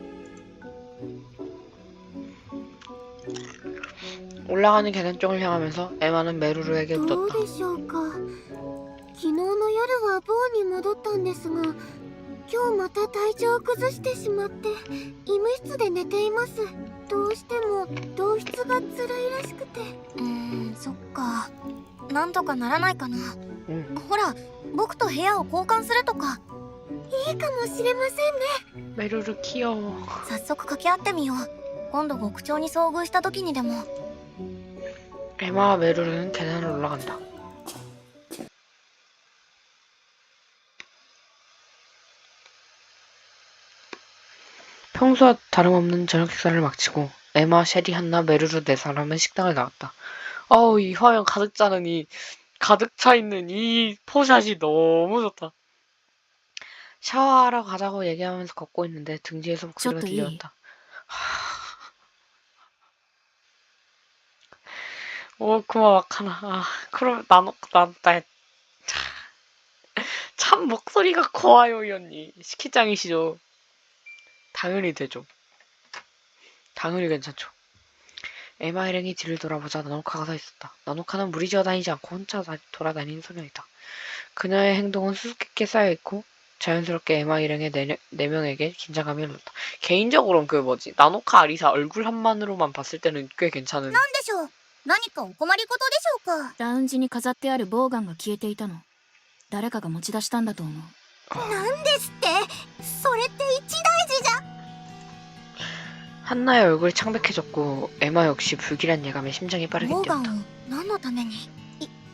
올라가는 계단 쪽을 향하면서 에마는 메루루에게 どう 묻었다. でしょうか。昨日の夜はボーに戻ったんですが、今日また体調を崩してしまって医務室で寝ています。どうしても同室が辛いらしくて。そっか。なんとかならないかな。 ほら、僕と部屋を交換するとか。いいかもしれませんね。 메루루 귀여워. 早速掛け合ってみよう。今度極長に遭遇した時にでも。 에마와 메루루는 계단을 올라간다. 평소와 다름없는 저녁 식사를 마치고 에마, 셰리, 한나, 메루루 네 사람은 식당을 나왔다. 이 화면 가득 차 있는 이 포샷이 너무 좋다. 샤워하러 가자고 얘기하면서 걷고 있는데 등 뒤에서 목소리가 저도 이- 들려왔다. 그만 막하나. 그럼 자, 참 목소리가 고와요, 이 언니. 스키짱이시죠? 당연히 되죠. 당연히 괜찮죠. 에마 일행이 뒤를 돌아보자 나노카가 서 있었다. 나노카는 무리지어 다니지 않고 혼자 돌아다니는 소녀이다. 그녀의 행동은 수수께끼 쌓여있고 자연스럽게 에마 일행의 네 명에게 긴장감이 흘렀다. 개인적으로는 그 뭐지 나노카 아리사 얼굴 한만으로만 봤을 때는 꽤 괜찮은. なんでしょう。何かお困りごとでしょうか。ラウンジに飾ってあるボウガンが消えていたの。誰かが持ち出したんだと思う。なんですって。それって一大事じゃ。 한나의 얼굴이 창백해졌고 에마 역시 불길한 예감에 심장이 빠르게 ボウガン 뛰었다. を何のために。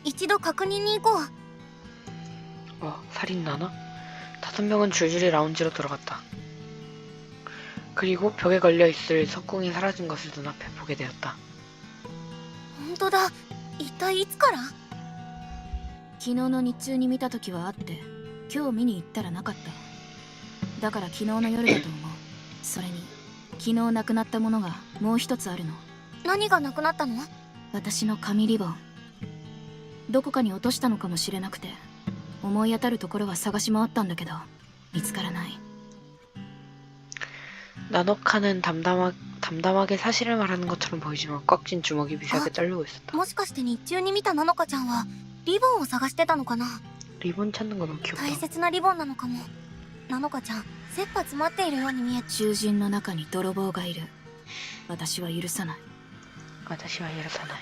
一度確認に行こう。 살인 나나? 5명은 줄줄이 라운지로 들어갔다. 그리고 벽에 걸려있을 석궁이 사라진 것을 눈앞에 보게 되었다. 本当だ。一体いつから。昨日の日中に見た時はあって、今日見に行ったらなかった。だから昨日の夜だと思う。それに昨日なくなったものがもう一つあるの。何がなくなったの。私の紙リボン。どこかに落としたのかもしれなくて、思い当たるところは探し回ったんだけど見つからない。 나노카는 담담하게 사실을 말하는 것처럼 보이지만 꽉 쥔 주먹이 미세하게 떨리고 있었다. もしかして日中に見たナノカちゃんはリボンを探してたのかな。 리본 찾는 거 너무 大 귀엽다. 切なリボンなのかも。ナノカちゃん切羽詰まっているように見え。囚人の中に泥棒がいる。私は許さない。 아저씨와 일어서나이.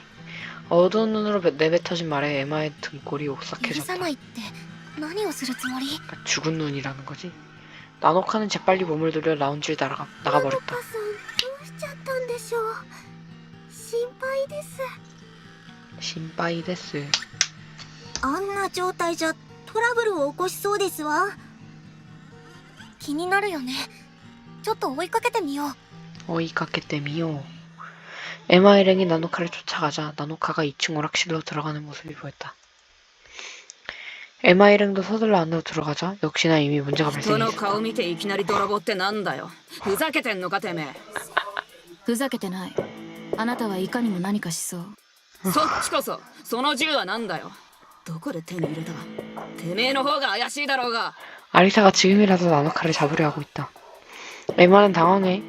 어두운 눈으로 내뱉어진 말에 에마의 등골이 許さ 오싹해졌다. ないって何をするつもり。 그러니까 죽은 눈이라는 거지. 나노카는 재빨리 몸을 돌려 라운지를 나가버렸다. さんどうしちゃったんでしょう。心配です。 신바이 데스. あんな状態じゃトラブルを起こしそうですわ。気になるよね。ちょっと追いかけてみよう。 어이카케 때미요. 에마 일행이 나노카를 쫓아가자 나노카가 2층 오락실로 들어가는 모습이 보였다. 에마 일행도 서둘러 안으로 들어가자 역시나 이미 문제가 人の 발생했다. 顔見ていきなり泥棒ってなんだよ。ふざけてんのかてめえ。ふざけてない。あなたはいかにも何かしそう。そっちこそその銃はなんだよ。どこで手に入れた。てめえの方が怪しいだろうが。 아리사가 지금이라도 나노카를 잡으려 하고 있다. 에마는 당황해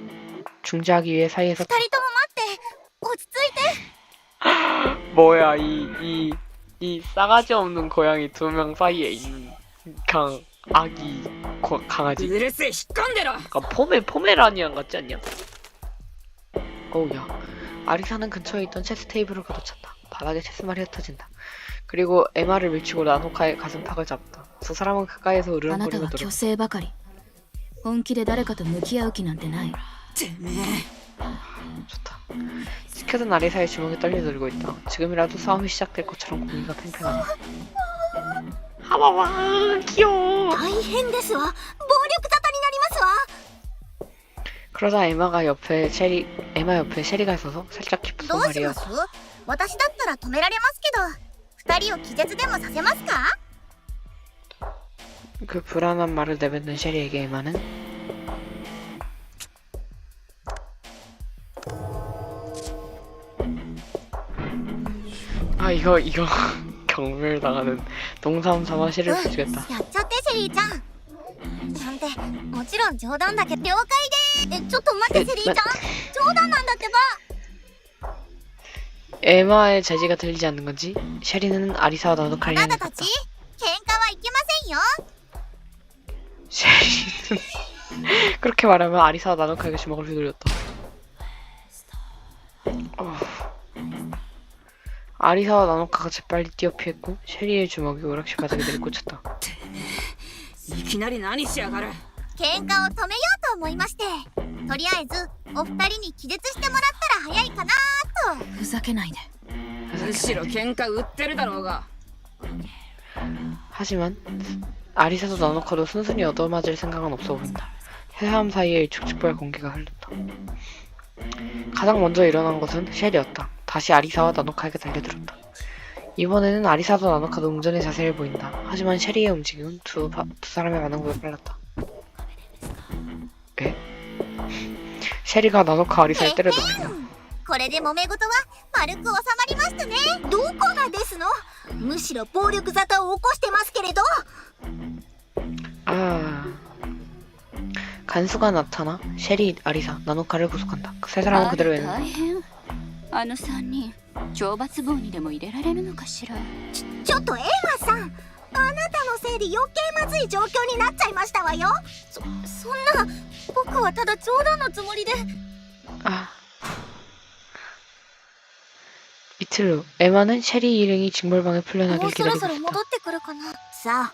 중재하기 위해 사이에서 二人とも待って。落ち着いて。 뭐야 이 싸가지 없는 고양이 2명 사이에 있는 그냥 아기 강아지. うるせえ引っ込んでろ。 약간 포메라니안 같지 않냐? 어우야. 아리사는 근처에 있던 체스 테이블을 가둬찼다. 바닥에 체스말이 흩어진다. 그리고 에마를 밀치고 나노카의 가슴팍을 잡았다. 두 사람은 가까이에서 あなた 으르렁거리며 は虚 들어. 勢ばかり。本気で誰かと向き合う気なんてない。てめえ。 좋다. 지켜든 아리사의 주먹이 떨려들고 있다. 지금이라도 싸움이 시작될 것처럼 공기가 팽팽하다. 하와와 귀여워. 大変ですわ。暴力沙汰になりますわ。 그러자 에마 옆에 셰리가 있어서 살짝 기쁘고 どうしま 말이야. す。私だったら止められますけど。二人を気絶でもさせますか。 그 불안한 말을 내뱉는 셰리에게 에마는 이거 경멸당하는 농삼 삼아 셰리를 부주겠다. やっちゃってシェリーちゃん。なんてもちろん冗談だけど。了解で。ちょっと待ってシェリーちゃん。冗談なんだってば。 에마의 제지가 들리지 않는 건지 셰리는 아리사와 나노카를 あなた 향해 たち 갔다. 喧嘩はいけませんよ。 셰리는 그렇게 말하면 아리사와 나노카에게 주먹을 휘둘렸다. 아리사와 나노카가 재빨리 뛰어 피했고 셰리의 주먹이 오락실 바닥에 내리꽂혔다. いきなり何しやがる。喧嘩を止めようと思いまして。とりあえずお二人に気絶してもらったら早いかなと。ふざけないで。むしろ喧嘩売ってるだろうが。 하지만 아리사도 나노카도 순순히 얻어맞을 생각은 없어 보인다. 해함 사이에 일촉즉발 공기가 흐른다. 가장 먼저 일어난 것은 쉘이었다. 다시 아리사와 나노카에게 달려들었다. 이번에는 아리사도 나노카도 웅전히 자세를 보인다. 하지만 셰리의 움직임은 두 사람의 반응보다 빨랐다. 에? 셰리가 나노카 아리사를 때려 눕힌다. これで揉め事は丸く収まりましたね。どこがですの。むしろ暴力沙汰を起こしてますけれど。 간수가 나타나 셰리, 아리사, 나노카를 구속한다. 그 세 사람은 あ 그대로 ら 있는 大変。あの3人懲罰房にでも入れられるのかしら。ちょっとエマさん、あなたのせいで余計まずい状況になっちゃいましたわよ。そんな、僕はただ冗談のつもりで。 아. 이틀 후 에마는 셰리 일행이 징벌방에 も 풀려나길 うそろ 기다리고 そろ戻 있었다. ってくるかな。さあ、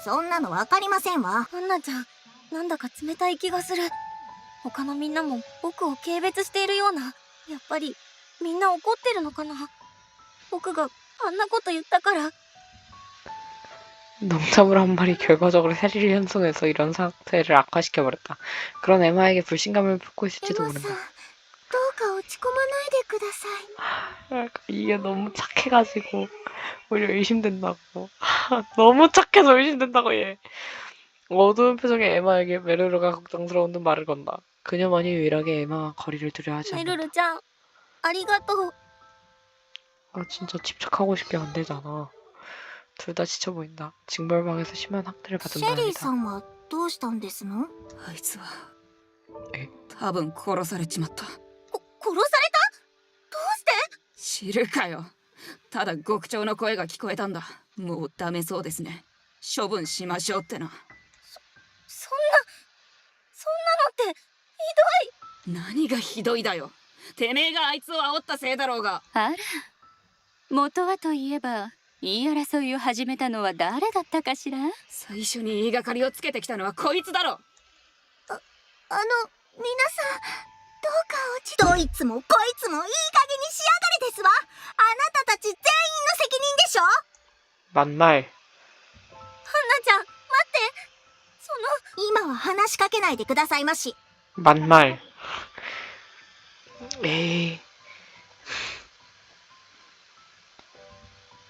そんなのわかりませんわ。アンナちゃん、なんだか冷たい気がする。他のみんなも僕を軽蔑しているような。やっぱりみんな怒ってるのかな。僕があんなこと言ったから。 농담으로 한 말이 결과적으로 셰리를 현송해서 이런 상태를 악화시켜버렸다. 그런 에마에게 불신감을 품고 있을지도 エマさん、 모른다. どうか落ち込まないでください。 이게 너무 착해가지고 오히려 의심된다고. 너무 착해서 의심된다고 얘. 어두운 표정의 에마에게 메르르가 걱정스러운 듯 말을 건다. 그녀만이 유일하게 에마와 거리를 두려 하지 メル 않는다. ルちゃん、ありがとう。 아 진짜 집착하고 싶게 안 되잖아. 둘 다 지쳐 보인다. 징벌방에서 심한 학대를 받은 シェリーさ 모양이다. んはどうしたんですの？あいつはえ多分殺されちまった。殺された？どうして？知るかよ。ただ極長の声が聞こえたんだ。もうダメそうですね。処分しましょうってな。そんなのってひ何がひどいだよ。てめえがあいつを煽ったせいだろうが。あら、元はといえば言い争いを始めたのは誰だったかしら。最初に言いがかりをつけてきたのはこいつだろ。皆さん、どうかどいつもこいつもいい加減にしやがれですわ。あなたたち全員の責任でしょ。 만말. ハンナちゃん、待って。今は話しかけないでくださいまし。 만말. 에이.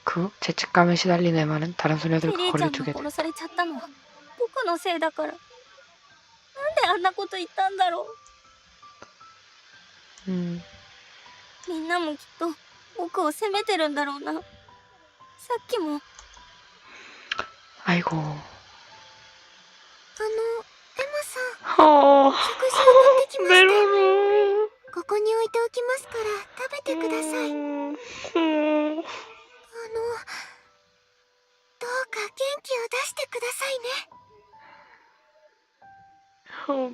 그 후 죄책감에 시달린 에마는 다른 リリ 소녀들과 ーちゃ 거리를 ん 두게 が 돼. 殺されちゃったのは僕のせいだから。なんであんなこと言ったんだろう。みんなもきっと僕を責めてるんだろうな。さっきも。 아이고. エマさん、 어. 食事を持ってきました。 메로로. ここに置いておきますから食べてください。どうか元気を出してくださいね。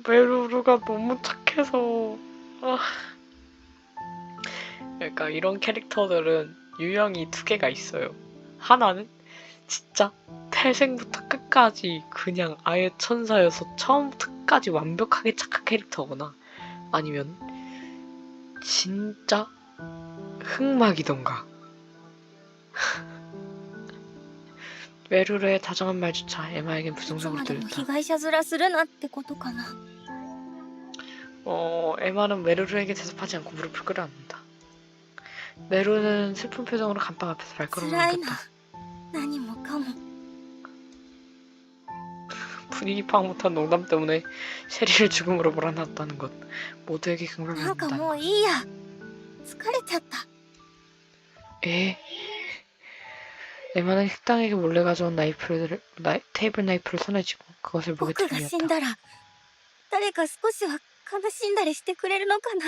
메루루가 너무 착해서. 아. 그러니까 이런 캐릭터들은 유형이 두 개가 있어요. 하나는 진짜 태생부터 끝까지 그냥 아예 천사여서 처음부터 끝까지 완벽하게 착한 캐릭터거나, 아니면 진짜 흑막이던가. 메루르의 다정한 말조차 에마에겐 いつ 부정적으로 までも 들렸다. 被害者面するなってことかな。 에마는 메루르에게 대접하지 않고 무릎을 꿇어앉는다. 메루는 슬픈 표정으로 감방 앞에서 발걸음을 辛いな。 옮겼다. 何もかも。 분위기 파악 못한 농담 때문에 셰리를 죽음으로 몰아놨다는 것, 모두에게 なんか 긍휼을 もういいや。疲れちゃった。 에마는 식당에게 몰래 가져온 테이블 나이프를 손에 쥐고 그것을 목에 僕が死ん 들이밀었다. だら誰か少しは悲しんだりしてくれるのかな。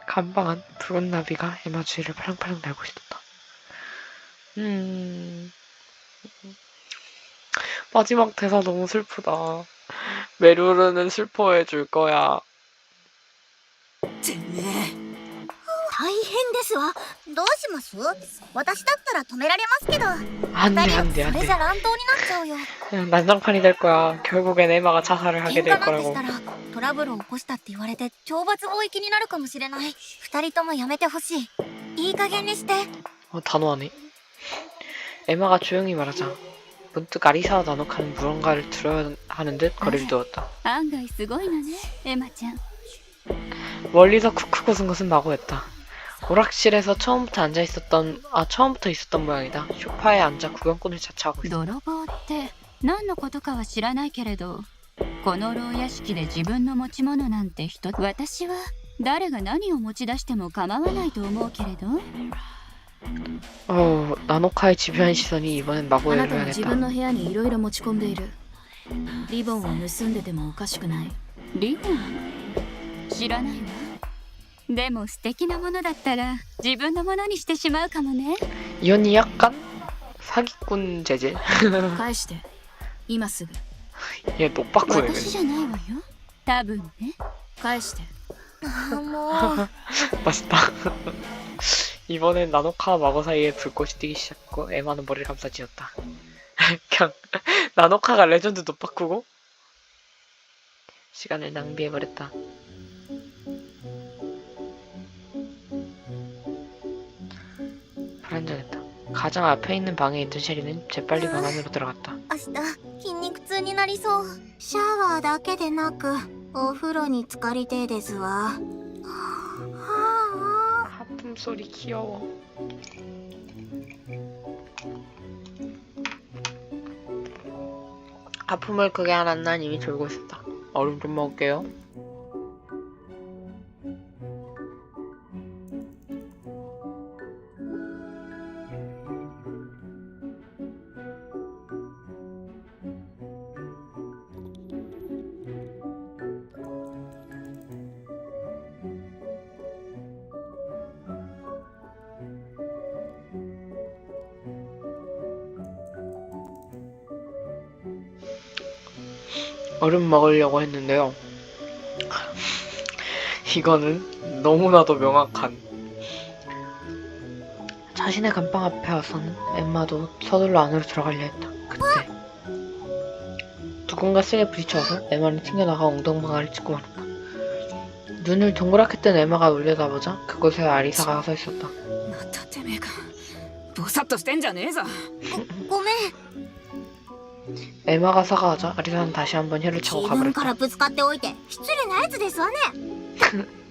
간방한 붉은 나비가 에마 주위를 팔랑팔랑 날고 있었다. 마지막 대사 너무 슬프다. 메루르는 슬퍼해 줄 거야. てめえ。大変ですわ。どうします？私だったら止められますけど。 안돼 二人 안돼 はそれじゃ 안돼. 乱闘になっちゃうよ。 그냥 난장판이 될 거야. 결국엔 에마가 자살을 하게 喧嘩 될 なんてし 거라고. たらトラブルを起こしたって言われて懲罰貿易になるかもしれない。二人ともやめてほしい。いい加減にして。 단호하네. 에마가 조용히 말하자 문득 아리사와 나노카는 무언가를 들어야 하는 듯 거리를 두었다. 案外すごいのね、エマちゃん。 멀리서 쿡쿡 웃은 것은 마고였다. 오락실에서 처음부터 있었던 모양이다. 소파에 앉아 구경꾼을 자처하고 있었다. 泥棒って何のことかは知らないけれど、この牢屋敷で自分の持ち物なんて私は誰が何を持ち出しても構わないと思うけれど。 나노카의 집요한 시선이 이번엔 あ 마고를 なたは自分 향했다. の部屋にいろいろ持ち込んでいる。リボンを盗んでてもおかしくない。リボン知らないわ。でも素敵なものだったら自分のものにしてしまうかもね。 이 언니 약간 사기꾼 재질? 返して。今すぐ。 얘 똑바꾸네. 私じゃないわよ。多分ね。返して。もう 맛있다. 이번엔 나노카와 마고 사이에 불꽃이 뛰기 시작했고 에마는 머리를 감싸쥐었다. 그냥 나노카가 레전드도 바꾸고 시간을 낭비해버렸다. 불안정했다. 가장 앞에 있는 방에 있던 셰리는 재빨리 방 안으로 들어갔다. 明日筋肉痛になりそう。シャワーだけでなくお風呂に浸かりてえですわ。はあ 하품 소리 귀여워. 하품을 크게 한 안난 이미 졸고 있었다. 얼음 좀 먹을게요. 얼음 먹으려고 했는데요. 이거는 너무나도 명확한 자신의 감방 앞에 와서는 엠마도 서둘러 안으로 들어가려 했다. 그때 누군가 세게 부딪혀서 엠마는 튕겨나가 엉덩방아를 찍고 말았다. 눈을 동그랗게 뜬 엠마가 놀려다보자 그곳에 아리사가 서 있었다. またてめえか。ぼさっとしてんじゃねえぞ。ごめん。 엠마가 사과하자 아리사는 다시 한번 혀를 차고 自分か 가버렸다. らぶつかっておいて失礼なやつですわね。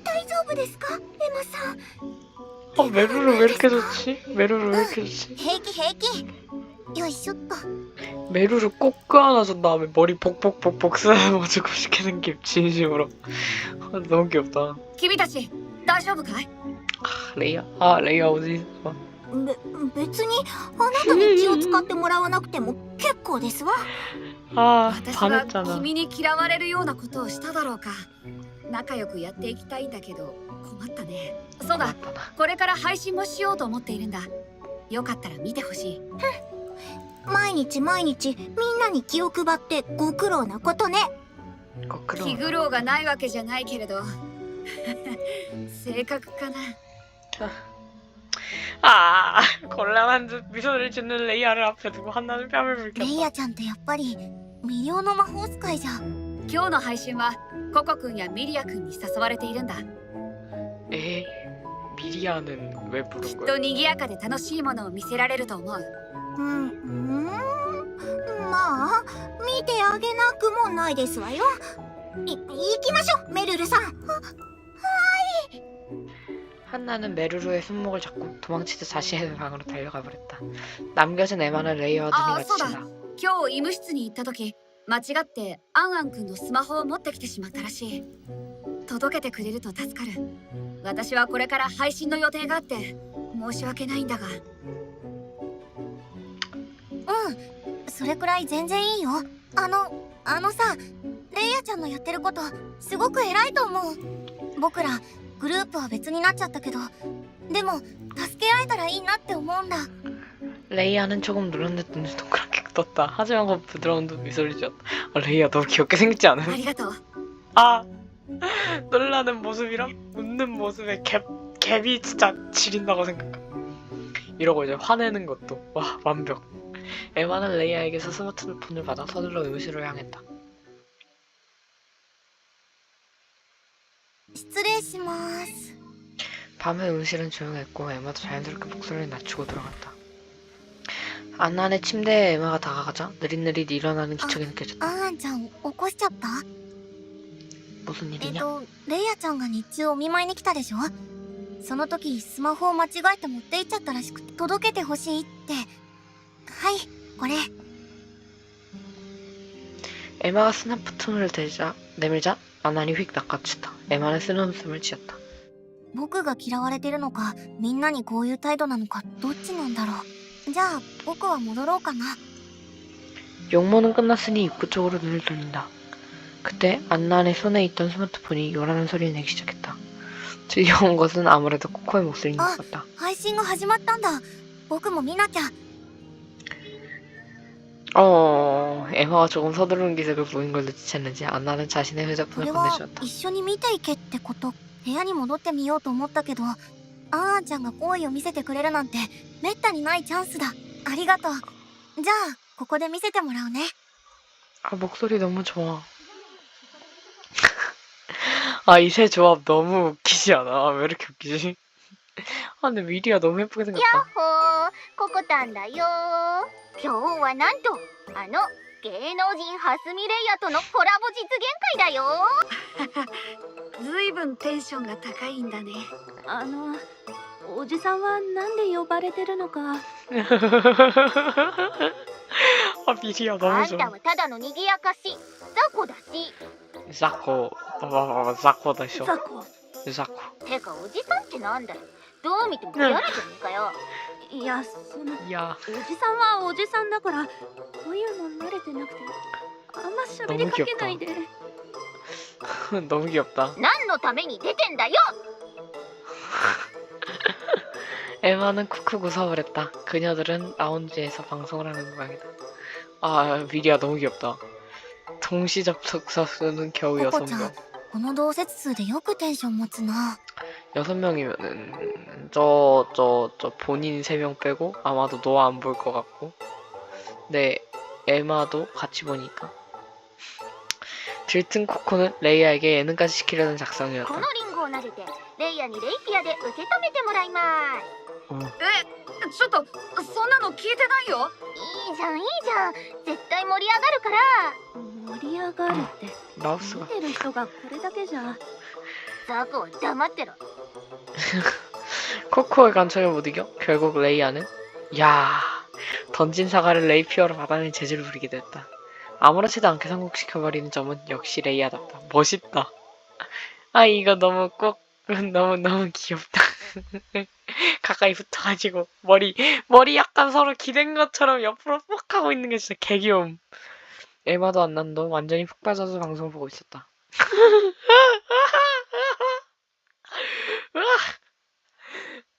大丈夫ですかエマさん。 메루ル왜 이렇게 좋지? 메루ル왜 이렇게 좋지? 平気平気。よいしょっと。 메루를 꼭 껴안아준 다음에 머리 복복복복 쓰다듬어주고 싶게 생김 진심으로. 너무 귀엽다. 君たち大丈夫かい？ 레이야? 레이야 어디 있어? 別にあなたに気を使ってもらわなくても結構ですわ。私は 반했잖아. 君に嫌われるようなことをしただろうか。仲良くやっていきたいんだけど困ったね。そうだ、 고맙다. これから配信もしようと思っているんだ。よかったら見てほしい。毎日毎日みんなに気を配ってご苦労なことね。気苦労がないわけじゃないけれど性格かな。 곤란한 듯 미소를 짓는 레이야를 앞에 두고 한나는 뺨을 レイ 물켰다. ヤちゃんってやっぱり魅了の魔法使いじゃん。今日の配信はココくんやミリアくんに誘われているんだ。 미리아는 왜 きっ 부른 と 거야? 賑やかで楽しいものを見せられると思う。まあ見てあげなくもないですわよ。行きましょうメルルさん。 한나는 메루루의 손목을 잡고 도망치듯 자신의 방으로 달려가 버렸다. 남겨진 에마는 레이와 눈이 마주친다. 今日医務室に行った時間違ってアンアンくんのスマホを持ってきてしまったらしい。届けてくれると助かる。私はこれから配信の予定があって申し訳ないんだが。それくらい全然いいよ。あのさ、レイヤちゃんのやってることすごく偉いと思う。僕らグループは別になっちゃったけど、でも助け合えたらいいなって思うんだ。 레이야는 조금 놀란 듯 눈을 동그랗게 떴다. 하지만 그 부드러운 눈 미소를 지었다. 레이야 너무 귀엽게 생겼지 あ 않음? りがとう。 놀라는 모습이랑 웃는 모습에 갭이 진짜 지린다고 생각해. 이러고 이제 화내는 것도 와 완벽. 에마는 레이야에게서 스마트폰을 받아 서둘러 의무실로 향했다. 失礼します。 밤의 의무실은 조용했고 에마도 자연스럽게 목소리를 낮추고 들어갔다. 안나네 침대에 에마가 다가가자 느릿느릿 일어나는 기척이 느껴졌다. アンちゃん起こしちゃった？ 무슨 일이냐? レイヤちゃんが日中お見舞いに来たでしょ。その時スマホを間違えて持って行っちゃったらしくて届けてほしいって。はいこれ。 에마가 스마트폰을 내밀자 안나니 휙 낚아챘다. 에마는 쓰는 웃음을 지었다. 僕が嫌われてるのか、みんなにこういう態度なのか、どっちなんだろう。じゃあ僕は戻ろうかな。 용모는 끝났으니 입구 쪽으로 눈을 돌린다. 그때 안나의 손에 있던 스마트폰이 요란한 소리를 내기 시작했다. 들려온 것은 아무래도 코코의 목소리인 것 같다. 配信が始まったんだ。僕も見なきゃ。 에마가 조금 서두르는 기색을 보인 걸 눈치챘는지 안나는 자신의 こ 휴대폰을 れは 건네주었다. 一緒に見ていけってこと。部屋に戻ってみようと思ったけど、あーちゃんが好意を見せてくれるなんてめったにないチャンスだ。ありがとう。じゃあここで見せてもらうね。 아, 목소리 너무 좋아. 아, 이 세 조합 너무 웃기지 않아? 왜 이렇게 웃기지? 아, 근데 미리야 너무 예쁘게 생겼다. ほー、ココタンだよ。今日はなんと芸能人ハスミレイヤとのコラボ実現会だよ。ずいぶんテンションが高いんだね。おじさんはなんで呼ばれてるのか。 아, 미리야 あ 너무 んた 좋아. はただの賑やかし雑魚だし。 자코, 자코다 쇼. ザコ。 자코. てかおじさんってなんだよ。どう見てもギャルじゃねえかよ。いや、야, おじさんはおじさんだからこういうの慣れてなくてあんま喋りかけないで。 너무 귀엽다. 何のために出てんだよ。 에마는 쿡쿡 웃어버렸다. 그녀들은 라운지에서 방송을 하는 모양이다. 아, 미리야 너무 귀엽다. 동시 접속 사수는 겨우 ココちゃん 6명. この同説数でよくテンション持つな。 6명이면은 저 본인 3명 빼고 아마도 노아 안 볼 것 같고, 네, 에마도 같이 보니까. 들뜬 코코는 레이아에게 예능까지 시키려는 こ 작성이었다. のリンゴを投げてレイヤにレイピアで受け止めてもらいます。ちょっとそんなの聞いてないよ。いいじゃんいいじゃん。絶対盛り上がるから。盛り上がるって見 마우스가 てる人がこれだけじゃ。雑魚は黙ってろ。 코코의 간청을 못 이겨 결국 레이아는 야 던진 사과를 레이피어로 받아낸 재주를 부리게 됐다. 아무렇지도 않게 성공시켜버리는 점은 역시 레이아답다. 멋있다. 아 이거 너무 꼭 너무 귀엽다. 가까이 붙어가지고 머리 약간 서로 기댄 것처럼 옆으로 뻑 하고 있는 게 진짜 개귀여움. 에마도 안난도 완전히 푹 빠져서 방송을 보고 있었다.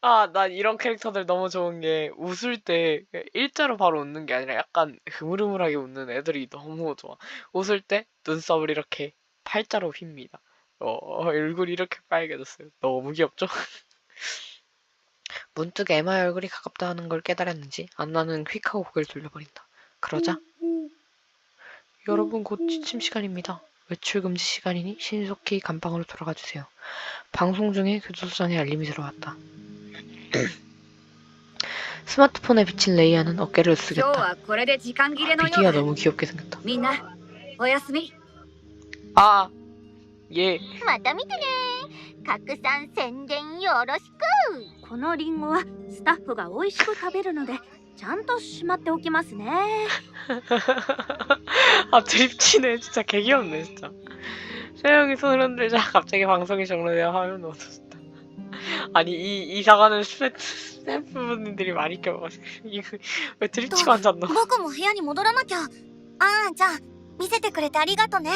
아, 난 이런 캐릭터들 너무 좋은 게 웃을 때 일자로 바로 웃는 게 아니라 약간 흐물흐물하게 웃는 애들이 너무 좋아. 웃을 때 눈썹을 이렇게 팔자로 휩니다. 얼굴이 이렇게 빨개졌어요. 너무 귀엽죠? 문득 에마의 얼굴이 가깝다 하는 걸 깨달았는지 안나는 휙하고 고개를 돌려버린다. 그러자 여러분 곧 취침 시간입니다. 외출 금지 시간이니 신속히 감방으로 돌아가 주세요. 방송 중에 교도소장의 알림이 들어왔다. 스마트폰에 비친 레이아는 어깨를 今日 으쓱였다. はこれで時間切れのよう 미디가 だ。 너무 귀엽게 생겼다. みんなおやすみ。 아, 예. また見てね。拡散宣伝よろしく。このリンゴはスタッフが美味しく食べるのでちゃんとしまっておきますね。 아, 드립치네. 진짜 개귀엽네, 진짜. 세영이 손을 흔들자 갑자기 방송이 종료되어 화면 어두웠다. 아니, 이 사과는 스태프분들이 많이 껴가지고. 이거 왜 드립치고 앉았노? 僕も部屋に戻らなきゃ。あーちゃん見せてくれてありがとね。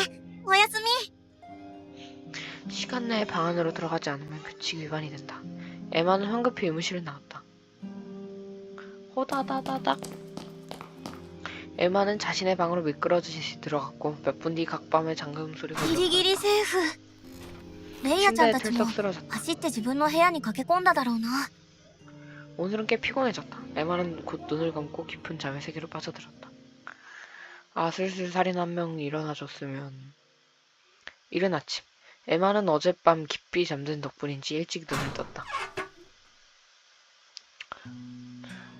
おやすみ。 시간 내에 방 안으로 들어가지 않으면 규칙 위반이 된다. 에마는 황급히 의무실을 나왔다. 호다다다닥. 에마는 자신의 방으로 미끄러지듯이 들어갔고 몇 분 뒤 각밤에 잠금 소리가 ギリギリセーフ。レイヤちゃん 침대에 たちも 털썩 쓰러졌다. 走って自分の部屋に駆け込んだだろうな。 오늘은 꽤 피곤해졌다. 에마는 곧 눈을 감고 깊은 잠의 세계로 빠져들었다. 아, 슬슬 살인 한 명이 일어나줬으면. 이른 아침. 에마는 어젯밤 깊이 잠든 덕분인지 일찍 눈을 떴다.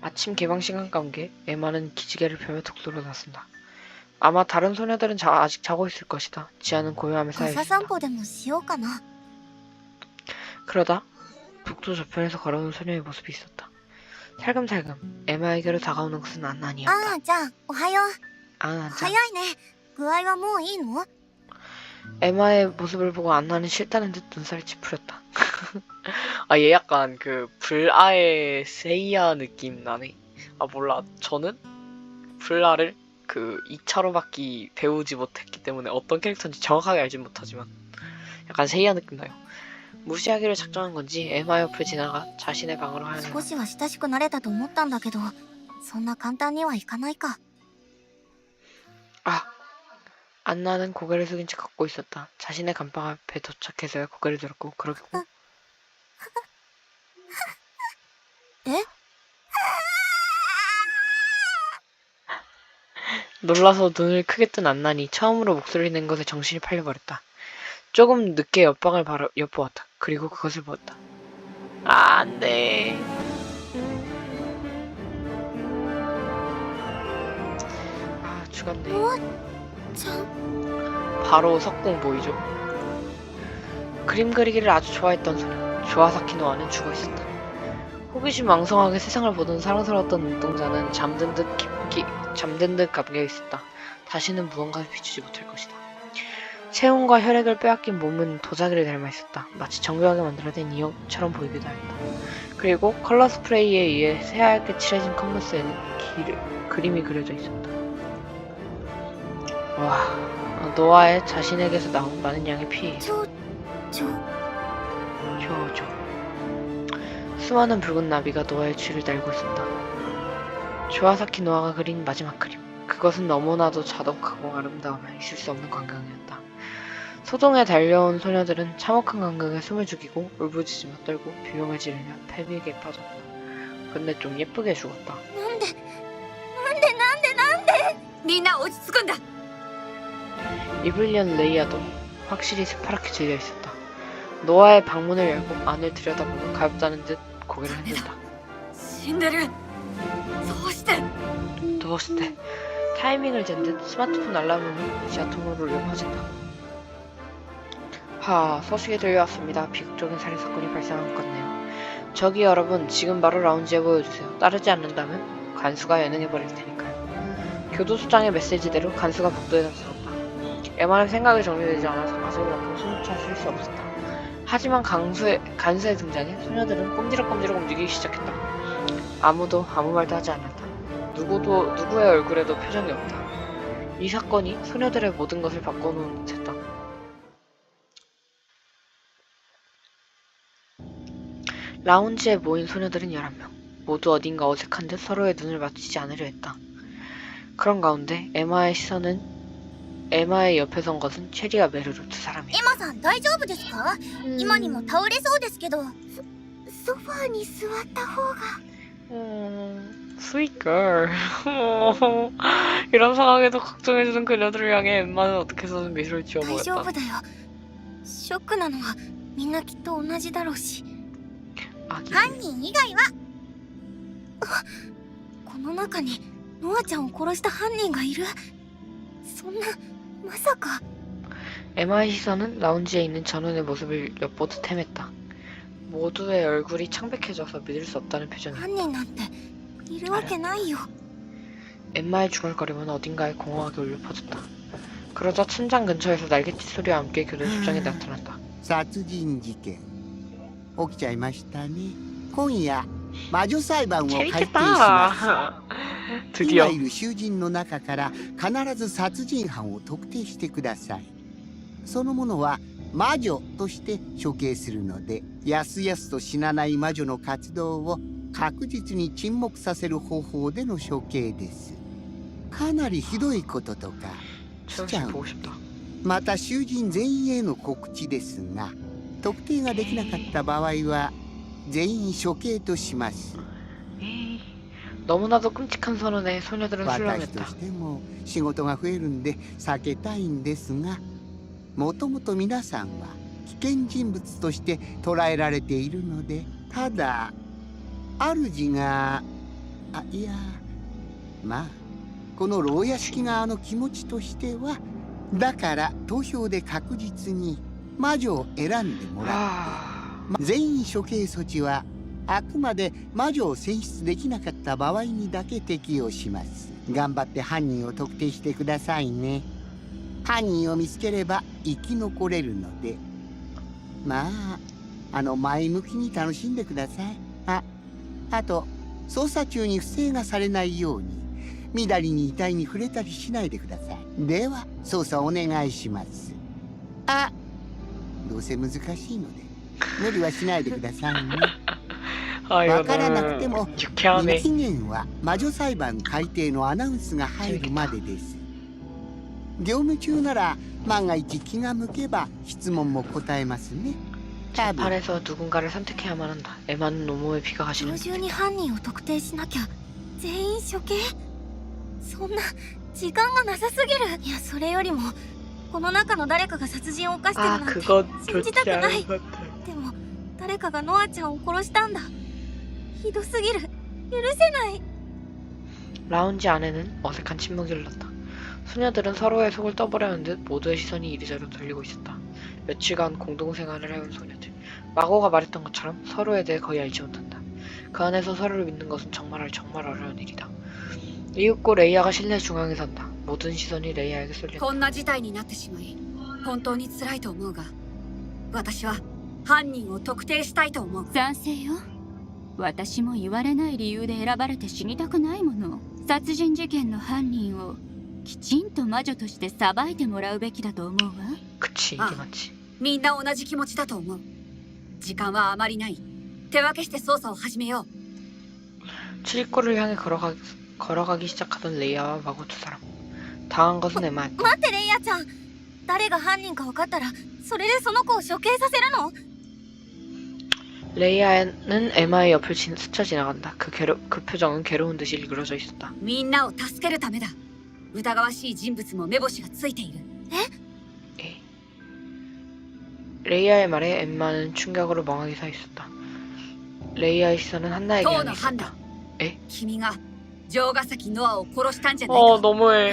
아침 개방 시간과 함께 에마는 기지개를 펴며 독서를 나선다. 아마 다른 소녀들은 아직 자고 있을 것이다. 지하는 고요함에 朝 쌓여있었다. 散歩でもしようかな。 그러다 북도 저편에서 걸어오는 소녀의 모습이 있었다. 살금살금 에마에게로 다가오는 것은 안나니였다. あーちゃんおはよう。 안나. 早いね。具合はもういいの？ 에마의 모습을 보고 안나는 싫다는 듯 눈살을 찌푸렸다. 아, 얘 약간 그 불아의 세이야 느낌 나네. 아, 몰라. 저는 불아를 그 2차로밖에 배우지 못했기 때문에 어떤 캐릭터인지 정확하게 알진 못하지만 약간 세이야 느낌 나요. 무시하기를 작정한 건지 에마 옆을 지나가 자신의 방으로 하는 少しは親しくなれたと思ったんだけど、そんな簡単にはいかないか。 아, 안나는 고개를 숙인 채 걷고 있었다. 자신의 감방 앞에 도착해서야 고개를 들었고 그러고 에? 놀라서 눈을 크게 뜬 안난이 처음으로 목소리를 낸 것에 정신이 팔려버렸다. 조금 늦게 옆방을 엿보았다. 그리고 그것을 보았다. 아, 안돼. 아, 죽었네. ちゃん、 바로 석궁 보이죠? 그림 그리기를 아주 좋아했던 소녀 조아사키 노아는 죽어있었다. 호기심 왕성하게 세상을 보던 사랑스러웠던 눈동자는 잠든 듯 감겨있었다. 다시는 무언가를 비추지 못할 것이다. 체온과 혈액을 빼앗긴 몸은 도자기를 닮아 있었다. 마치 정교하게 만들어진 인형처럼 보이기도 했다. 그리고 컬러 스프레이에 의해 새하얗게 칠해진 컨버스에는 그림이 그려져 있었다. 와, 노아의 자신에게서 나온 많은 양의 피. ちょ 효조. 수많은 붉은 나비가 노아의 추를 달고 있었다. 조아사키 노아가 그린 마지막 그림. 그것은 너무나도 자독하고 아름다우며 있을 수 없는 광경이었다. 소동에 달려온 소녀들은 참혹한 감각에 숨을 죽이고 울부짖으며 떨고 비명을 지르며 패닉에 빠졌다. 근데 좀 예쁘게 죽었다. なんでなんでみんな落ち着くんだ。 이블리언 레이아도 확실히 새파랗게 질려 있었다. 노아의 방문을 열고 안을 들여다보고 가볍다는 듯 고개를 흔든다. 死んでる。そうして。 누웠을 때 타이밍을 잰 듯 스마트폰 알람음이 지하통로로 울려 퍼진다. 소식이 들려왔습니다. 비극적인 살인사건이 발생한 것 같네요. 저기 여러분, 지금 바로 라운지에 보여주세요. 따르지 않는다면 간수가 연행해버릴 테니까요. 교도소장의 메시지대로 간수가 복도에 나섰다. 에마는 생각이 정리되지 않아서 가슴이 아파 숨을 쉴 수 없었다. 하지만 간수의 등장에 소녀들은 꼼지락꼼지락 움직이기 시작했다. 아무도 아무 말도 하지 않았다. 누구의 얼굴에도 표정이 없다. 이 사건이 소녀들의 모든 것을 바꿔놓은 듯했다. 라운지에 모인 소녀들은 11명. 모두 어딘가 어색한 듯 서로의 눈을 맞추지 않으려 했다. 그런 가운데 에마의 옆에 선 것은 체리와 메르루 두 사람이다. エマさん大丈夫ですか？今にも倒れそうですけど。ソファーに座った方が。 sweet girl. 이런 상황에도 걱정해주는 그녀들을 향해 엠마는 어떻게 해서든 미소를 지어 大丈夫 보였다. だよ。ショックなのはみんなきっと同じだろうし。 아기. 犯人以外は。この中にノアちゃんを殺した犯人がいる。そんなまさか。 에마의 시선은 라운지에 있는 전원의 모습을 엿보듯 헤맸다. 모두의 얼굴이 창백해져서 믿을 수 없다는 표정이었다. 犯人なんているわけないよ。 엠마의 중얼거림은 어딘가에 공허하게 울려 퍼졌다. 그러자 천장 근처에서 날갯짓 소리와 함께 교도소장이 나타났다. 殺人事件起きちゃいましたね。今夜魔女裁判を開廷します。 드디어 今いる囚人の中から必ず殺人犯を特定してください。その者は魔女として処刑するので、やすやすと死なない魔女の活動を確実に沈黙させる方法での処刑です。かなりひどいこととかしちゃ 수영씨 う。 보고 싶다. また囚人全員への告知ですが、特定ができなかった場合は全員処刑とします。 너무나도 끔찍한 선언에 소녀들은 私と 술렁했다. しても仕事が増えるんで避けたいんですが、もともと皆さんは危険人物として捉えられているので、ただ主がいやまあこの牢屋敷側の気持ちとしては、だから投票で確実に魔女を選んでもらって全員処刑措置はあくまで魔女を選出できなかった場合にだけ適用します。頑張って犯人を特定してくださいね。犯人を見つければ生き残れるので、まあ前向きに楽しんでください。あと捜査中に不正がされないようにみだりに遺体に触れたりしないでください。では捜査お願いします。どうせ難しいので無理はしないでくださいね。 아 わからなくても 유쾌하네. 期限は魔女裁判改定のアナウンスが入るまでです。業務中なら万が一気が向けば質問も答えますね。多分 재판에서 누군가를 선택해야만 한다. 에마는 노모의 피가 今 가시는. 日中に犯人を特定しなきゃ。全員処刑？そんな時間がなさすぎる。いや、それよりもこの中の誰かが殺人を犯してる 아 なんて 그건 信じ 좋지 たくない。 않은 것 같아. でも誰かがノアちゃんを殺したんだ。ひどすぎる。許せない。 라운지 안에는 어색한 침묵이 흘렀다. 소녀들은 서로의 속을 떠보려는 듯 모두의 시선이 이리저리 돌리고 있었다. 며칠간 공동생활을 해온 소녀들. 마고가 말했던 것처럼 서로에 대해 거의 알지 못한다. 그 안에서 서로를 믿는 것은 정말 어려운 일이다. 이윽고 레이아가 실내 중앙에 선다. 모든 시선이 레이아에게 쏠린다. こんな事態になってしまい本当に辛いと思うが、私は犯人を特定したいと思う。賛成よ。私も言われない理由で選ばれて死にたくないもの。殺人事件の犯人をきちんと魔女として裁いてもらうべきだと思うわ。 그치 이게 맞지. みんな同じ気持ちだと思う。時間はあまりない。手分けして捜査を始めよう。 출입구를 향해 걸어가기 시작하던 레이아와 마고 두 사람. 당한 것은 에마였다. 待ってレイヤちゃん。誰が犯人か分かったらそれでその子を処刑させるの？ 레이아는 에마의 옆을 스쳐 지나간다. 그 표정은 괴로운 듯이 일그러져 있었다. みんなを助けるためだ。疑わしい人物も目星がついている。 레이아의 말에 엠마는 충격으로 멍하게 서 있었다. 레이아의 시선은 한나에게 当 향해 の判断。 있었다. え？君が城ヶ崎ノアを殺したんじゃないか。 너무해.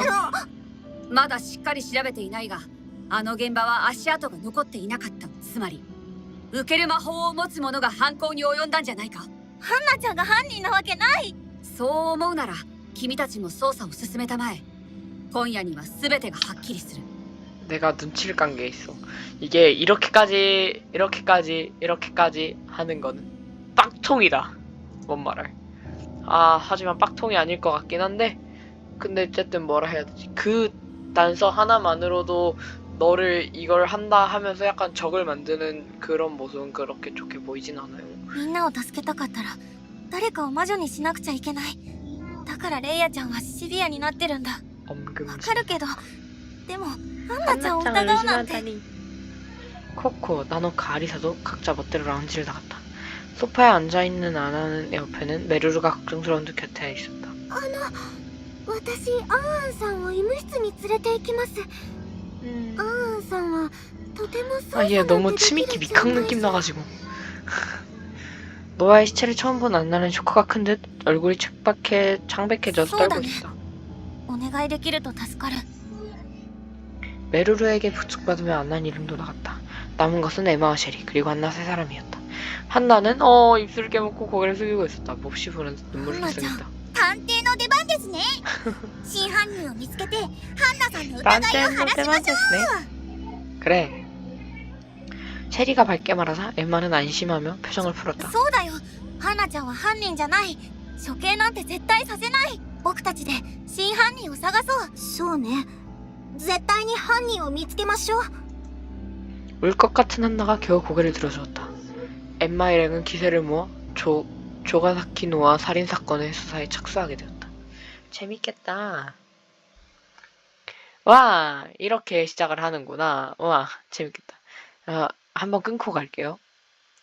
まだしっかり調べていないが、あの現場は足跡が残っていなかった。つまり受ける魔法を持つ者が犯行に及んだんじゃないか。ハンナちゃんが犯人なわけない。そう思うなら君たちも捜査を進めたまえ。今夜には全てがはっきりする。 내가 눈치를 깐 게 있어. 이게 이렇게까지 하는 거는 빡통이다. 뭔 말할. 하지만 빡통이 아닐 것 같긴 한데, 근데 어쨌든 뭐라 해야 되지? 그 단서 하나만으로도 너를 이걸 한다 하면서 약간 적을 만드는 그런 모습은 그렇게 좋게 보이진 않아요. みんなを助けたかったら誰かを魔女にしなくちゃいけない。だからレイヤちゃんはシビアになってるんだ。わ 엄금지. かるけど、でもハンナちゃんを疑うなんて。 코코, 나노카, 아리사도 각자 멋대로 라운지를 나갔다. 소파에 앉아있는 아나의 옆에는 메루루가 걱정스러운 듯 곁에 있었다. 私アンアンさんを医務室に連れて行きます。アンアンさんはとても操作 얘 が 너무 でき 치미키 る 미캉 느낌 나가지고. 노아의 시체를 처음 본 안나는 쇼크가 큰 듯 얼굴이 창백해져서 떨고 쏘다네. 있었다. お願いできると助かる。 메루루에게 부축받으며 안나는 이름도 나갔다. 남은 것은 에마와 셰리 그리고 한나 세 사람이었다. 한나는 입술을 깨물고 고개를 숙이고 있었다. 몹시 부는 눈물을 흘렸다. 探偵の出番ですね。真犯人を見つけてハンナさんの疑いを晴らしましょう。 그래. 셰리가 밝게 말하자 엠마는 안심하며 표정을 풀었다. そうだよ。ハンナちゃんは犯人じゃない。処刑なんて絶対させない。僕たちで真犯人を探そう。そうね。絶対に犯人を見つけましょう。 울 것 같은 한나가 겨우 고개를 들어주었다. 엠마 일행은 기세를 모아 조가사키 노아 살인사건의 수사에 착수하게 되었다. 재밌겠다. 와, 이렇게 시작을 하는구나. 와, 재밌겠다. 한번 끊고 갈게요.